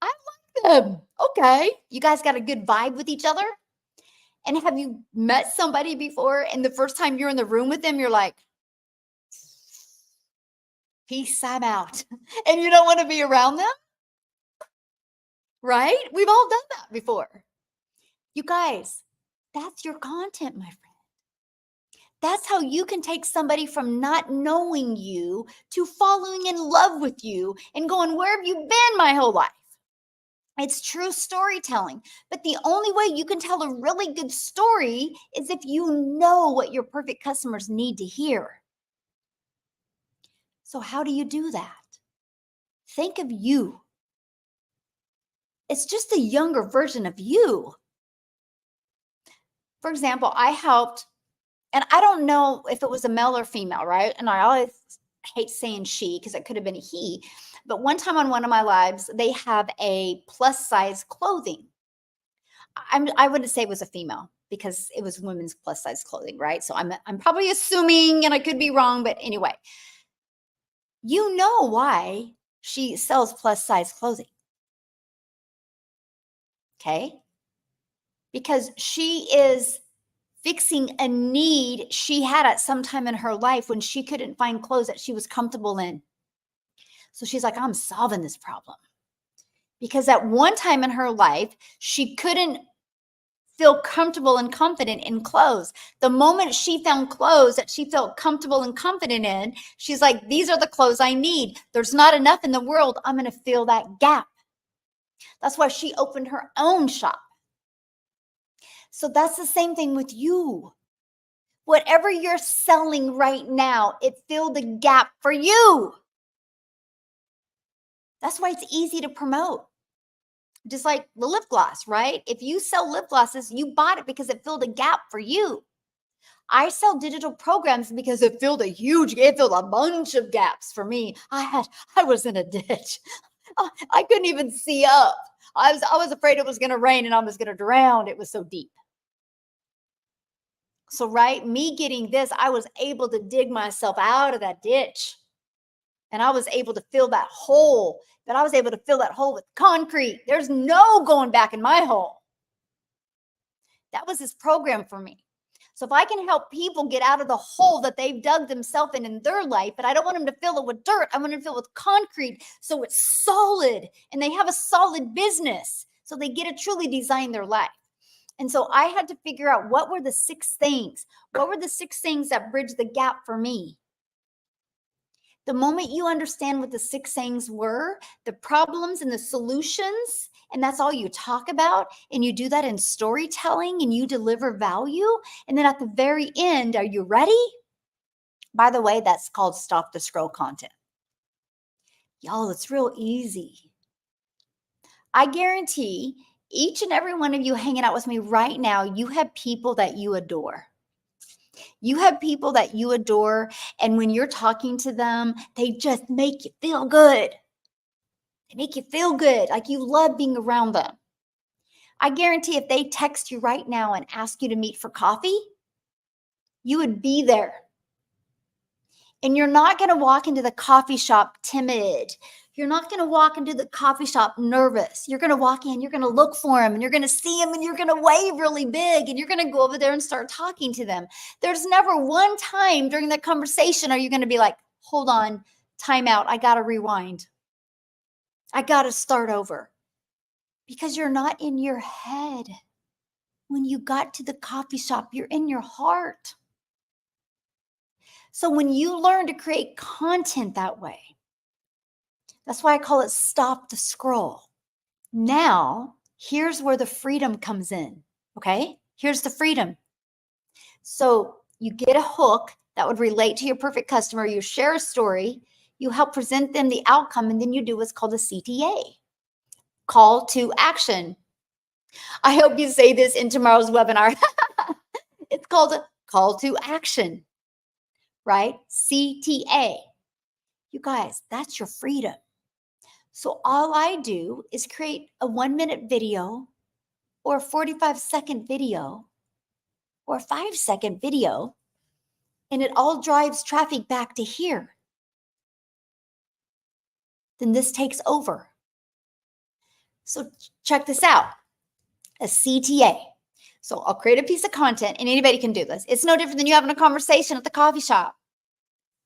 I like them. Okay. You guys got a good vibe with each other. And have you met somebody before and the first time you're in the room with them, you're like, peace, I'm out. And you don't want to be around them? Right? We've all done that before. You guys, that's your content, my friend. That's how you can take somebody from not knowing you to falling in love with you and going, where have you been my whole life? It's true storytelling. But the only way you can tell a really good story is if you know what your perfect customers need to hear. So, how do you do that? Think of you. It's just a younger version of you. For example, I helped, and I don't know if it was a male or female, right? And I always hate saying she because it could have been a he. But one time on one of my lives, they have a plus size clothing. I wouldn't say it was a female because it was women's plus size clothing, right? So I'm probably assuming, and I could be wrong, but anyway, you know why she sells plus size clothing. Okay? Because she is fixing a need she had at some time in her life when she couldn't find clothes that she was comfortable in. So she's like, I'm solving this problem. Because at one time in her life, she couldn't feel comfortable and confident in clothes. The moment she found clothes that she felt comfortable and confident in, she's like, these are the clothes I need. There's not enough in the world. I'm going to fill that gap. That's why she opened her own shop. So that's the same thing with you. Whatever you're selling right now, it filled a gap for you. That's why it's easy to promote. Just like the lip gloss, right? If you sell lip glosses, you bought it because it filled a gap for you. I sell digital programs because it filled a bunch of gaps for me. I was in a ditch. I couldn't even see up. I was afraid it was going to rain and I was going to drown. It was so deep. So, right, me getting this, I was able to dig myself out of that ditch. And I was able to fill that hole, but I was able to fill that hole with concrete. There's no going back in my hole. That was his program for me. So if I can help people get out of the hole that they've dug themselves in their life, but I don't want them to fill it with dirt. I want them to fill it with concrete so it's solid and they have a solid business so they get to truly design their life. And so I had to figure out what were the 6 things? What were the 6 things that bridged the gap for me? The moment you understand what the 6 things were, the problems and the solutions, and that's all you talk about, and you do that in storytelling and you deliver value. And then at the very end, are you ready? By the way, that's called stop the scroll content. Y'all, it's real easy. I guarantee each and every one of you hanging out with me right now, you have people that you adore. You have people that you adore, and when you're talking to them, they just make you feel good. They make you feel good, like you love being around them. I guarantee if they text you right now and ask you to meet for coffee, you would be there. And you're not going to walk into the coffee shop timid. You're not going to walk into the coffee shop nervous. You're going to walk in, you're going to look for them, and you're going to see them, and you're going to wave really big, and you're going to go over there and start talking to them. There's never one time during that conversation are you going to be like, hold on, time out. I got to rewind. I got to start over. Because you're not in your head. When you got to the coffee shop, you're in your heart. So when you learn to create content that way, that's why I call it stop the scroll. Now, here's where the freedom comes in, okay? Here's the freedom. So you get a hook that would relate to your perfect customer. You share a story. You help present them the outcome, and then you do what's called a CTA, call to action. I hope you say this in tomorrow's webinar. It's called a call to action, right? CTA. You guys, that's your freedom. So all I do is create a 1-minute video or a 45-second video or a 5-second video, and it all drives traffic back to here. Then this takes over. So check this out, a CTA. So I'll create a piece of content, and anybody can do this. It's no different than you having a conversation at the coffee shop.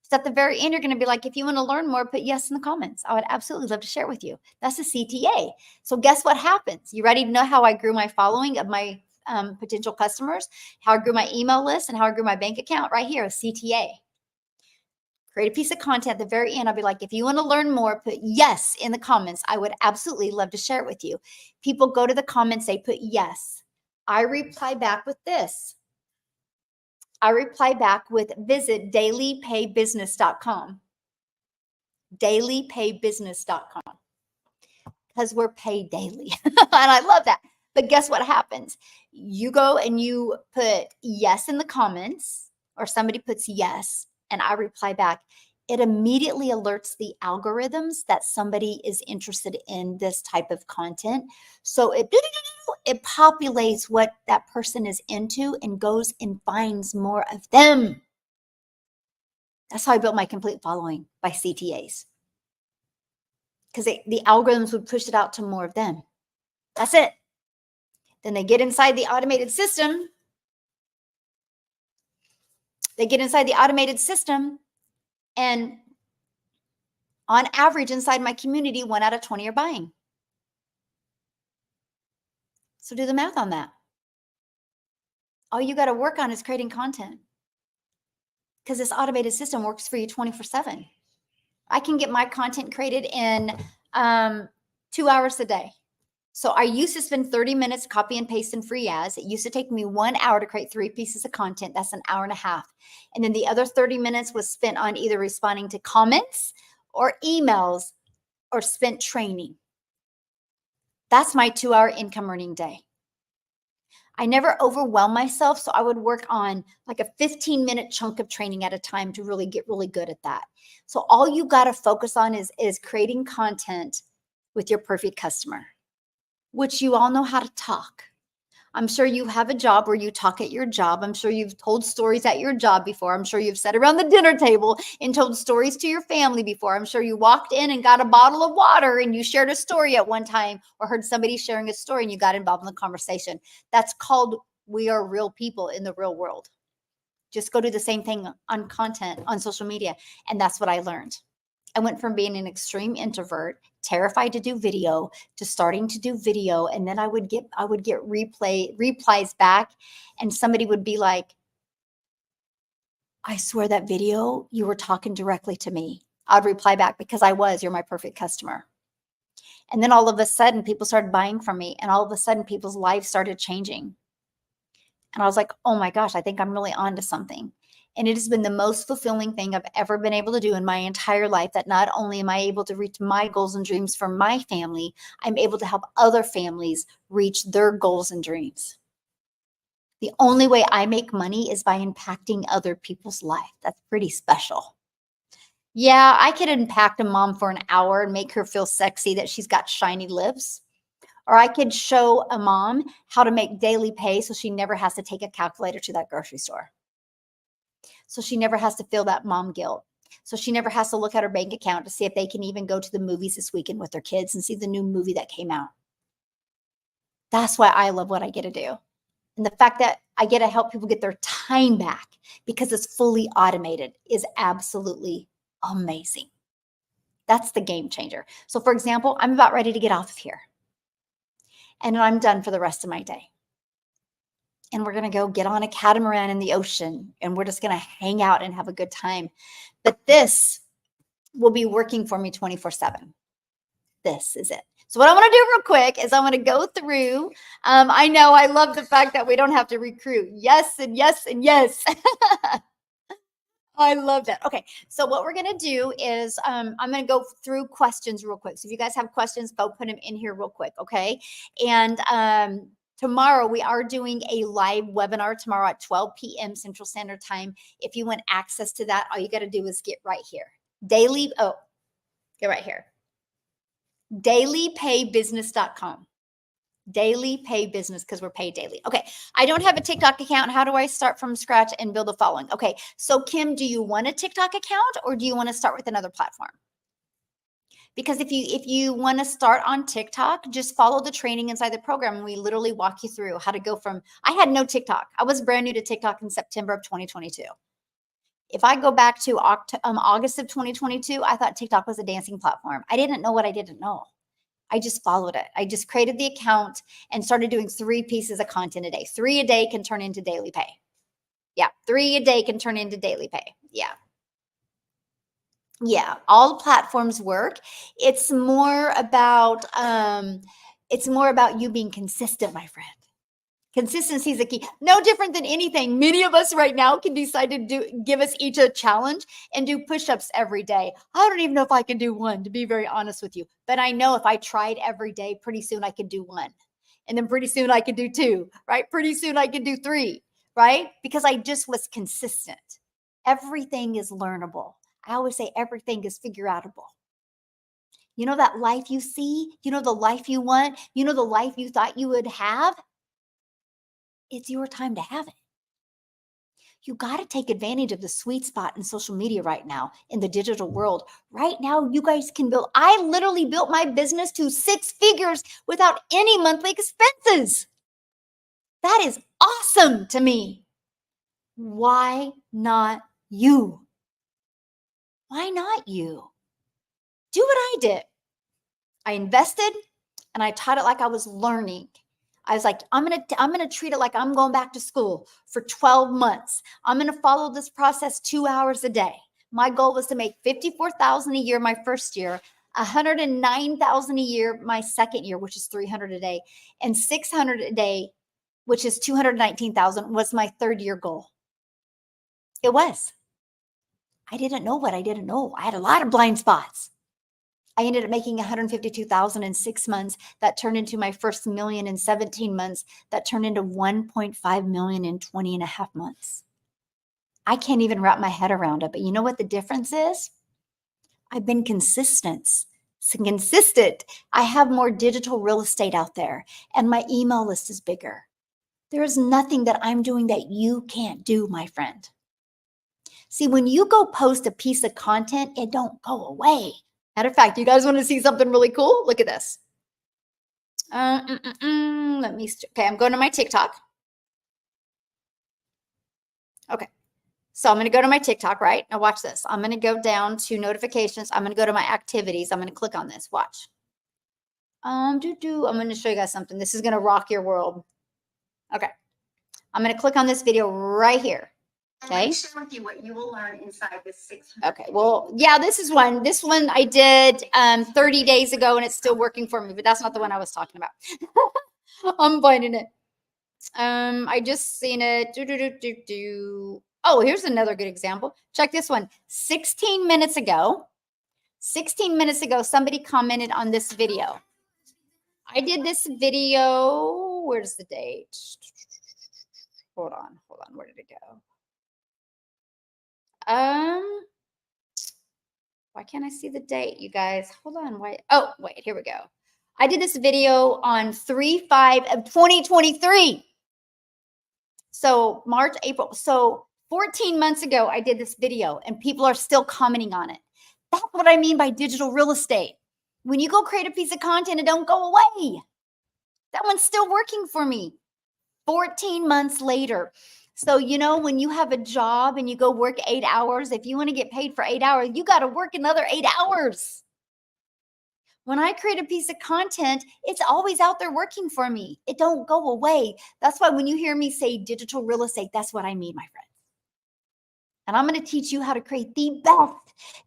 So at the very end, you're going to be like, if you want to learn more, put yes in the comments. I would absolutely love to share with you. That's a CTA. So guess what happens? You ready to know how I grew my following of my potential customers, how I grew my email list, and how I grew my bank account right here, CTA. Create a piece of content at the very end. I'll be like, if you want to learn more, put yes in the comments. I would absolutely love to share it with you. People go to the comments, they put yes. I reply back with this. I reply back with visit dailypaybusiness.com. Dailypaybusiness.com. Because we're paid daily. And I love that. But guess what happens? You go and you put yes in the comments, or somebody puts yes, and I reply back. It immediately alerts the algorithms that somebody is interested in this type of content. So it populates what that person is into and goes and finds more of them. That's how I built my complete following, by CTAs. Because the algorithms would push it out to more of them. That's it. Then they get inside the automated system. And on average, inside my community, 1 out of 20 are buying. So do the math on that. All you got to work on is creating content, because this automated system works for you 24/7. I can get my content created in 2 hours a day. So I used to spend 30 minutes copy and paste in free ads. It used to take me 1 hour to create 3 pieces of content. That's an hour and a half. And then the other 30 minutes was spent on either responding to comments or emails, or spent training. That's my 2-hour income earning day. I never overwhelm myself, so I would work on like a 15-minute chunk of training at a time to really get really good at that. So all you got to focus on is creating content with your perfect customer, which you all know how to talk. I'm sure you have a job where you talk at your job. I'm sure you've told stories at your job before. I'm sure you've sat around the dinner table and told stories to your family before. I'm sure you walked in and got a bottle of water and you shared a story at one time, or heard somebody sharing a story and you got involved in the conversation. That's called, we are real people in the real world. Just go do the same thing on content on social media. And that's what I learned. I went from being an extreme introvert, terrified to do video, to starting to do video. And then I would get replies back, and somebody would be like, I swear that video, you were talking directly to me. I'd reply back, because you're my perfect customer. And then all of a sudden people started buying from me, and all of a sudden people's lives started changing. And I was like, oh my gosh, I think I'm really onto something. And it has been the most fulfilling thing I've ever been able to do in my entire life, that not only am I able to reach my goals and dreams for my family, I'm able to help other families reach their goals and dreams. The only way I make money is by impacting other people's life. That's pretty special. Yeah, I could impact a mom for an hour and make her feel sexy that she's got shiny lips. Or I could show a mom how to make daily pay so she never has to take a calculator to that grocery store. So she never has to feel that mom guilt. So she never has to look at her bank account to see if they can even go to the movies this weekend with their kids and see the new movie that came out. That's why I love what I get to do. And the fact that I get to help people get their time back because it's fully automated is absolutely amazing. That's the game changer. So for example, I'm about ready to get off of here. And I'm done for the rest of my day. And we're going to go get on a catamaran in the ocean, and we're just going to hang out and have a good time. But this will be working for me 24/7. This is it. So what I want to do real quick is I want to go through. I know I love the fact that we don't have to recruit. Yes, and yes, and yes. I love that. Okay, so what we're going to do is I'm going to go through questions real quick. So if you guys have questions, go put them in here real quick, okay? And tomorrow, we are doing a live webinar tomorrow at 12 p.m. Central Standard Time. If you want access to that, all you got to do is get right here. Get right here. Dailypaybusiness.com. Daily pay business, because we're paid daily. Okay, I don't have a TikTok account. How do I start from scratch and build a following? Okay, so Kim, do you want a TikTok account, or do you want to start with another platform? Because if you want to start on TikTok, just follow the training inside the program, and we literally walk you through how to go from, I had no TikTok. I was brand new to TikTok in September of 2022. If I go back to August of 2022, I thought TikTok was a dancing platform. I didn't know what I didn't know. I just followed it. I just created the account and started doing 3 pieces of content a day. 3 a day can turn into daily pay. Yeah, 3 a day can turn into daily pay. Yeah. Yeah, all platforms work. It's more about you being consistent, my friend. Consistency is the key. No different than anything. Many of us right now can decide to give us each a challenge and do push-ups every day. I don't even know if I can do one, to be very honest with you. But I know if I tried every day, pretty soon I could do one. And then pretty soon I could do 2, right? Pretty soon I could do 3, right? Because I just was consistent. Everything is learnable. I always say everything is figure outable. You know that life you see? You know the life you want? You know the life you thought you would have? It's your time to have it. You got to take advantage of the sweet spot in social media right now in the digital world. Right now, you guys can build. I literally built my business to 6 figures without any monthly expenses. That is awesome to me. Why not you? Why not you? Do what I did. I invested and I taught it like I was learning. I was like, I'm gonna treat it like I'm going back to school for 12 months. I'm gonna follow this process 2 hours a day. My goal was to make 54,000 a year my first year, 109,000 a year my second year, which is 300 a day, and 600 a day, which is 219,000, was my third year goal. It was. I didn't know what I didn't know. I had a lot of blind spots. I ended up making 152,000 in 6 months. That turned into my first million in 17 months. That turned into 1.5 million in 20 and a half months. I can't even wrap my head around it. But you know what the difference is? I've been consistent. I have more digital real estate out there, and my email list is bigger. There is nothing that I'm doing that you can't do, my friend. See, when you go post a piece of content, it don't go away. Matter of fact, you guys want to see something really cool? Look at this. Let me, okay, I'm going to my TikTok. Okay, so I'm going to go to my TikTok, right? Now watch this. I'm going to go down to notifications. I'm going to go to my activities. I'm going to click on this. Watch. I'm going to show you guys something. This is going to rock your world. Okay, I'm going to click on this video right here. Okay. Share with you what you will learn inside this 600. Okay. Well, yeah, this is one. This one I did 30 days ago, and it's still working for me. But that's not the one I was talking about. I'm finding it. I just seen it. Oh, here's another good example. Check this one. 16 minutes ago, somebody commented on this video. I did this video. Where's the date? Hold on. Where did it go? Why can't I see the date, you guys? Hold on. Why? Oh, wait, here we go. I did this video on 3/5 of 2023. So March, April. So 14 months ago, I did this video and people are still commenting on it. That's what I mean by digital real estate. When you go create a piece of content, it don't go away. That one's still working for me 14 months later. So, you know, when you have a job and you go work 8 hours, if you want to get paid for 8 hours, you got to work another 8 hours. When I create a piece of content, it's always out there working for me. It don't go away. That's why when you hear me say digital real estate, that's what I mean, my friends. And I'm going to teach you how to create the best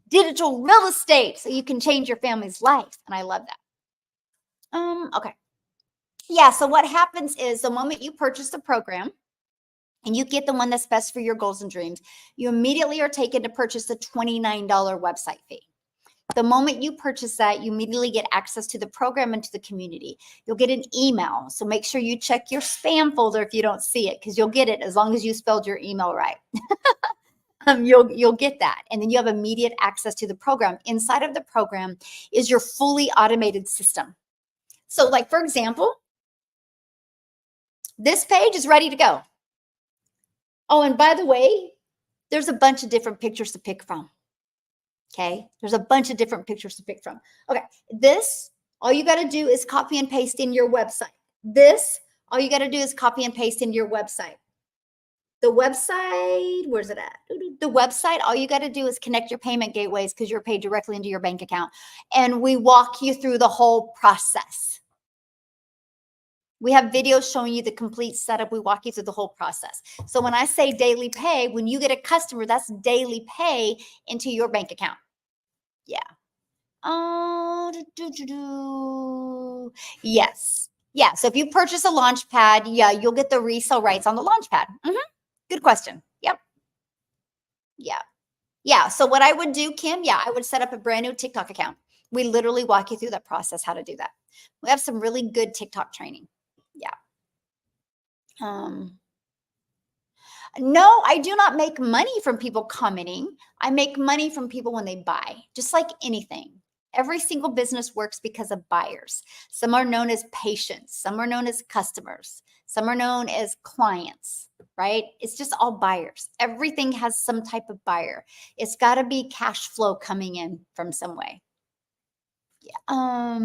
digital real estate so you can change your family's life. And I love that. Okay. Yeah, so what happens is the moment you purchase the program and you get the one that's best for your goals and dreams, you immediately are taken to purchase the $29 website fee. The moment you purchase that, you immediately get access to the program and to the community. You'll get an email. So make sure you check your spam folder if you don't see it, because you'll get it as long as you spelled your email right. You'll get that. And then you have immediate access to the program. Inside of the program is your fully automated system. So like, for example, this page is ready to go. Oh, and by the way, there's a bunch of different pictures to pick from. Okay, there's a bunch of different pictures to pick from. Okay, this, all you got to do is copy and paste in your website. This, all you got to do is copy and paste in your website. The website, where's it at? The website, all you got to do is connect your payment gateways because you're paid directly into your bank account. And we walk you through the whole process. We have videos showing you the complete setup. We walk you through the whole process. So when I say daily pay, when you get a customer, that's daily pay into your bank account. Yeah. Yes. Yeah. So if you purchase a launch pad, yeah, you'll get the resale rights on the launch pad. Good question. Yep. Yeah. Yeah. So what I would do, Kim, yeah, I would set up a brand new TikTok account. We literally walk you through that process, how to do that. We have some really good TikTok training. Yeah. No, I do not make money from people commenting. I make money from people when they buy, just like anything. Every single business works because of buyers. Some are known as patients, some are known as customers, some are known as clients, right? It's just all buyers. Everything has some type of buyer. It's got to be cash flow coming in from some way. Yeah.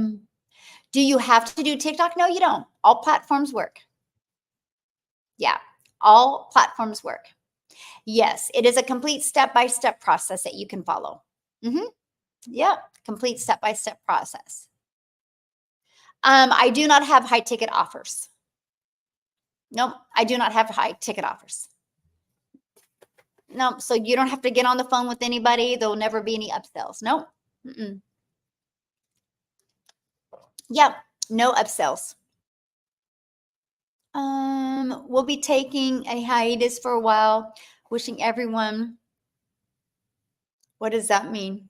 Do you have to do TikTok? No, you don't. All platforms work. Yeah, all platforms work. Yes, it is a complete step-by-step process that you can follow. Yeah, complete step-by-step process. I do not have high ticket offers. Nope, I do not have high ticket offers. Nope, so you don't have to get on the phone with anybody. There will never be any upsells. Nope. Yep, no upsells. We'll be taking a hiatus for a while. Wishing everyone. What does that mean?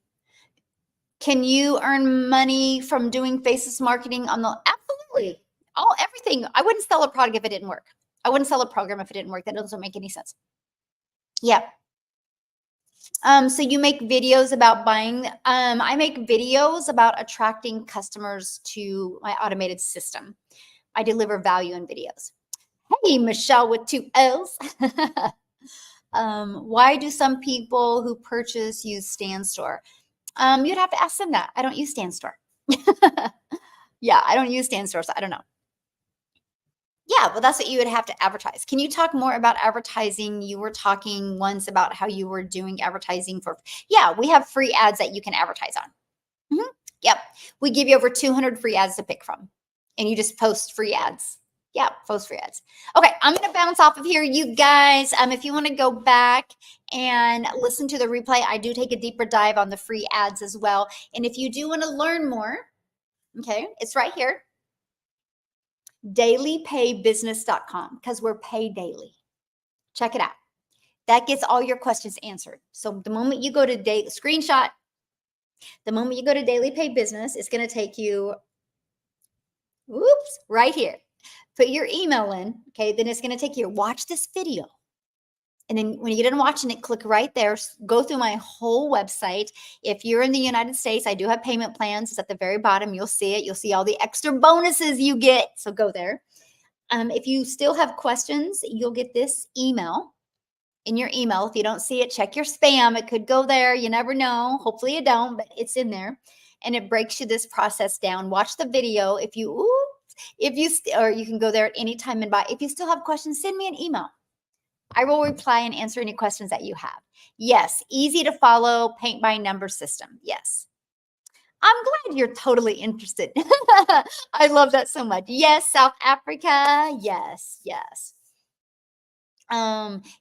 Can you earn money from doing faceless marketing on the absolutely everything? I wouldn't sell a product if it didn't work. I wouldn't sell a program if it didn't work. That doesn't make any sense. Yeah. So you make videos about buying. I make videos about attracting customers to my automated system. I deliver value in videos. Hey, Michelle with 2 L's. Why do some people who purchase use Stan Store? You'd have to ask them that. I don't use Stan Store. Yeah, I don't use Stan Store, so I don't know. Yeah, well, that's what you would have to advertise. Can you talk more about advertising? You were talking once about how you were doing advertising for, yeah, we have free ads that you can advertise on. Yep. We give you over 200 free ads to pick from, and you just post free ads. Yeah, post free ads. Okay, I'm going to bounce off of here, you guys. If you want to go back and listen to the replay, I do take a deeper dive on the free ads as well. And if you do want to learn more, okay, it's right here. dailypaybusiness.com, because we're paid daily. Check it out. That gets all your questions answered. So the moment you go to screenshot, the moment you go to Daily Pay Business, it's going to take you, whoops, right here. Put your email in, okay? Then it's going to take you, watch this video. And then when you get done watching it, click right there, go through my whole website. If you're in the United States, I do have payment plans. It's at the very bottom. You'll see it. You'll see all the extra bonuses you get. So go there. If you still have questions, you'll get this email in your email. If you don't see it, check your spam. It could go there. You never know. Hopefully you don't, but it's in there. And it breaks you this process down. Watch the video. Or you can go there at any time and buy. If you still have questions, send me an email. I will reply and answer any questions that you have. Yes, easy to follow, paint by number system. Yes. I'm glad you're totally interested. I love that so much. Yes, South Africa. Yes, yes.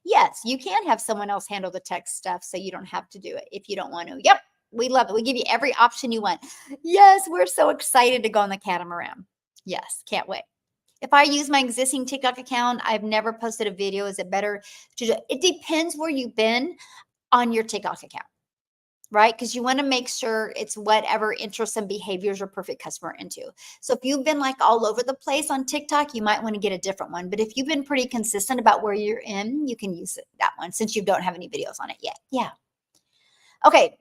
Yes, you can have someone else handle the tech stuff so you don't have to do it if you don't want to. Yep, we love it. We give you every option you want. Yes, we're so excited to go on the catamaran. Yes, can't wait. If I use my existing TikTok account, I've never posted a video. Is it better to do? It depends where you've been on your TikTok account, right? Because you want to make sure it's whatever interests and behaviors your perfect customer into. So if you've been like all over the place on TikTok, you might want to get a different one. But if you've been pretty consistent about where you're in, you can use that one since you don't have any videos on it yet. Yeah. Okay.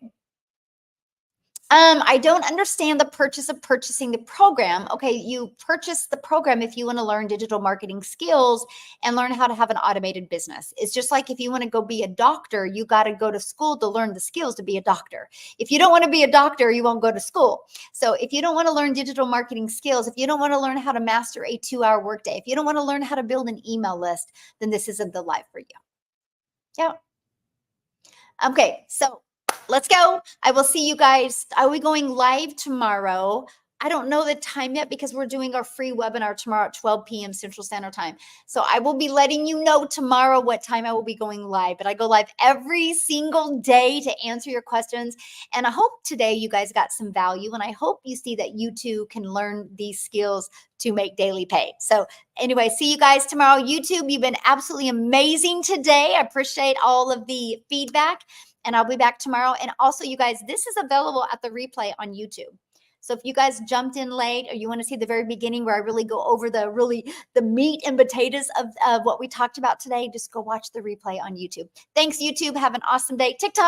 I don't understand the purchase of purchasing the program. Okay, you purchase the program if you want to learn digital marketing skills and learn how to have an automated business. It's just like if you want to go be a doctor, you got to go to school to learn the skills to be a doctor. If you don't want to be a doctor, you won't go to school. So if you don't want to learn digital marketing skills, if you don't want to learn how to master a 2-hour workday, if you don't want to learn how to build an email list, then this isn't the life for you. Yeah. Okay, so let's go. I will see you guys. Are we going live tomorrow? I don't know the time yet because we're doing our free webinar tomorrow at 12 p.m. Central Standard Time. So I will be letting you know tomorrow what time I will be going live. But I go live every single day to answer your questions. And I hope today you guys got some value. And I hope you see that you too can learn these skills to make daily pay. So anyway, see you guys tomorrow. YouTube, you've been absolutely amazing today. I appreciate all of the feedback. And I'll be back tomorrow. And also, you guys, this is available at the replay on YouTube. So if you guys jumped in late or you want to see the very beginning where I really go over the meat and potatoes of what we talked about today, just go watch the replay on YouTube. Thanks, YouTube. Have an awesome day. TikTok.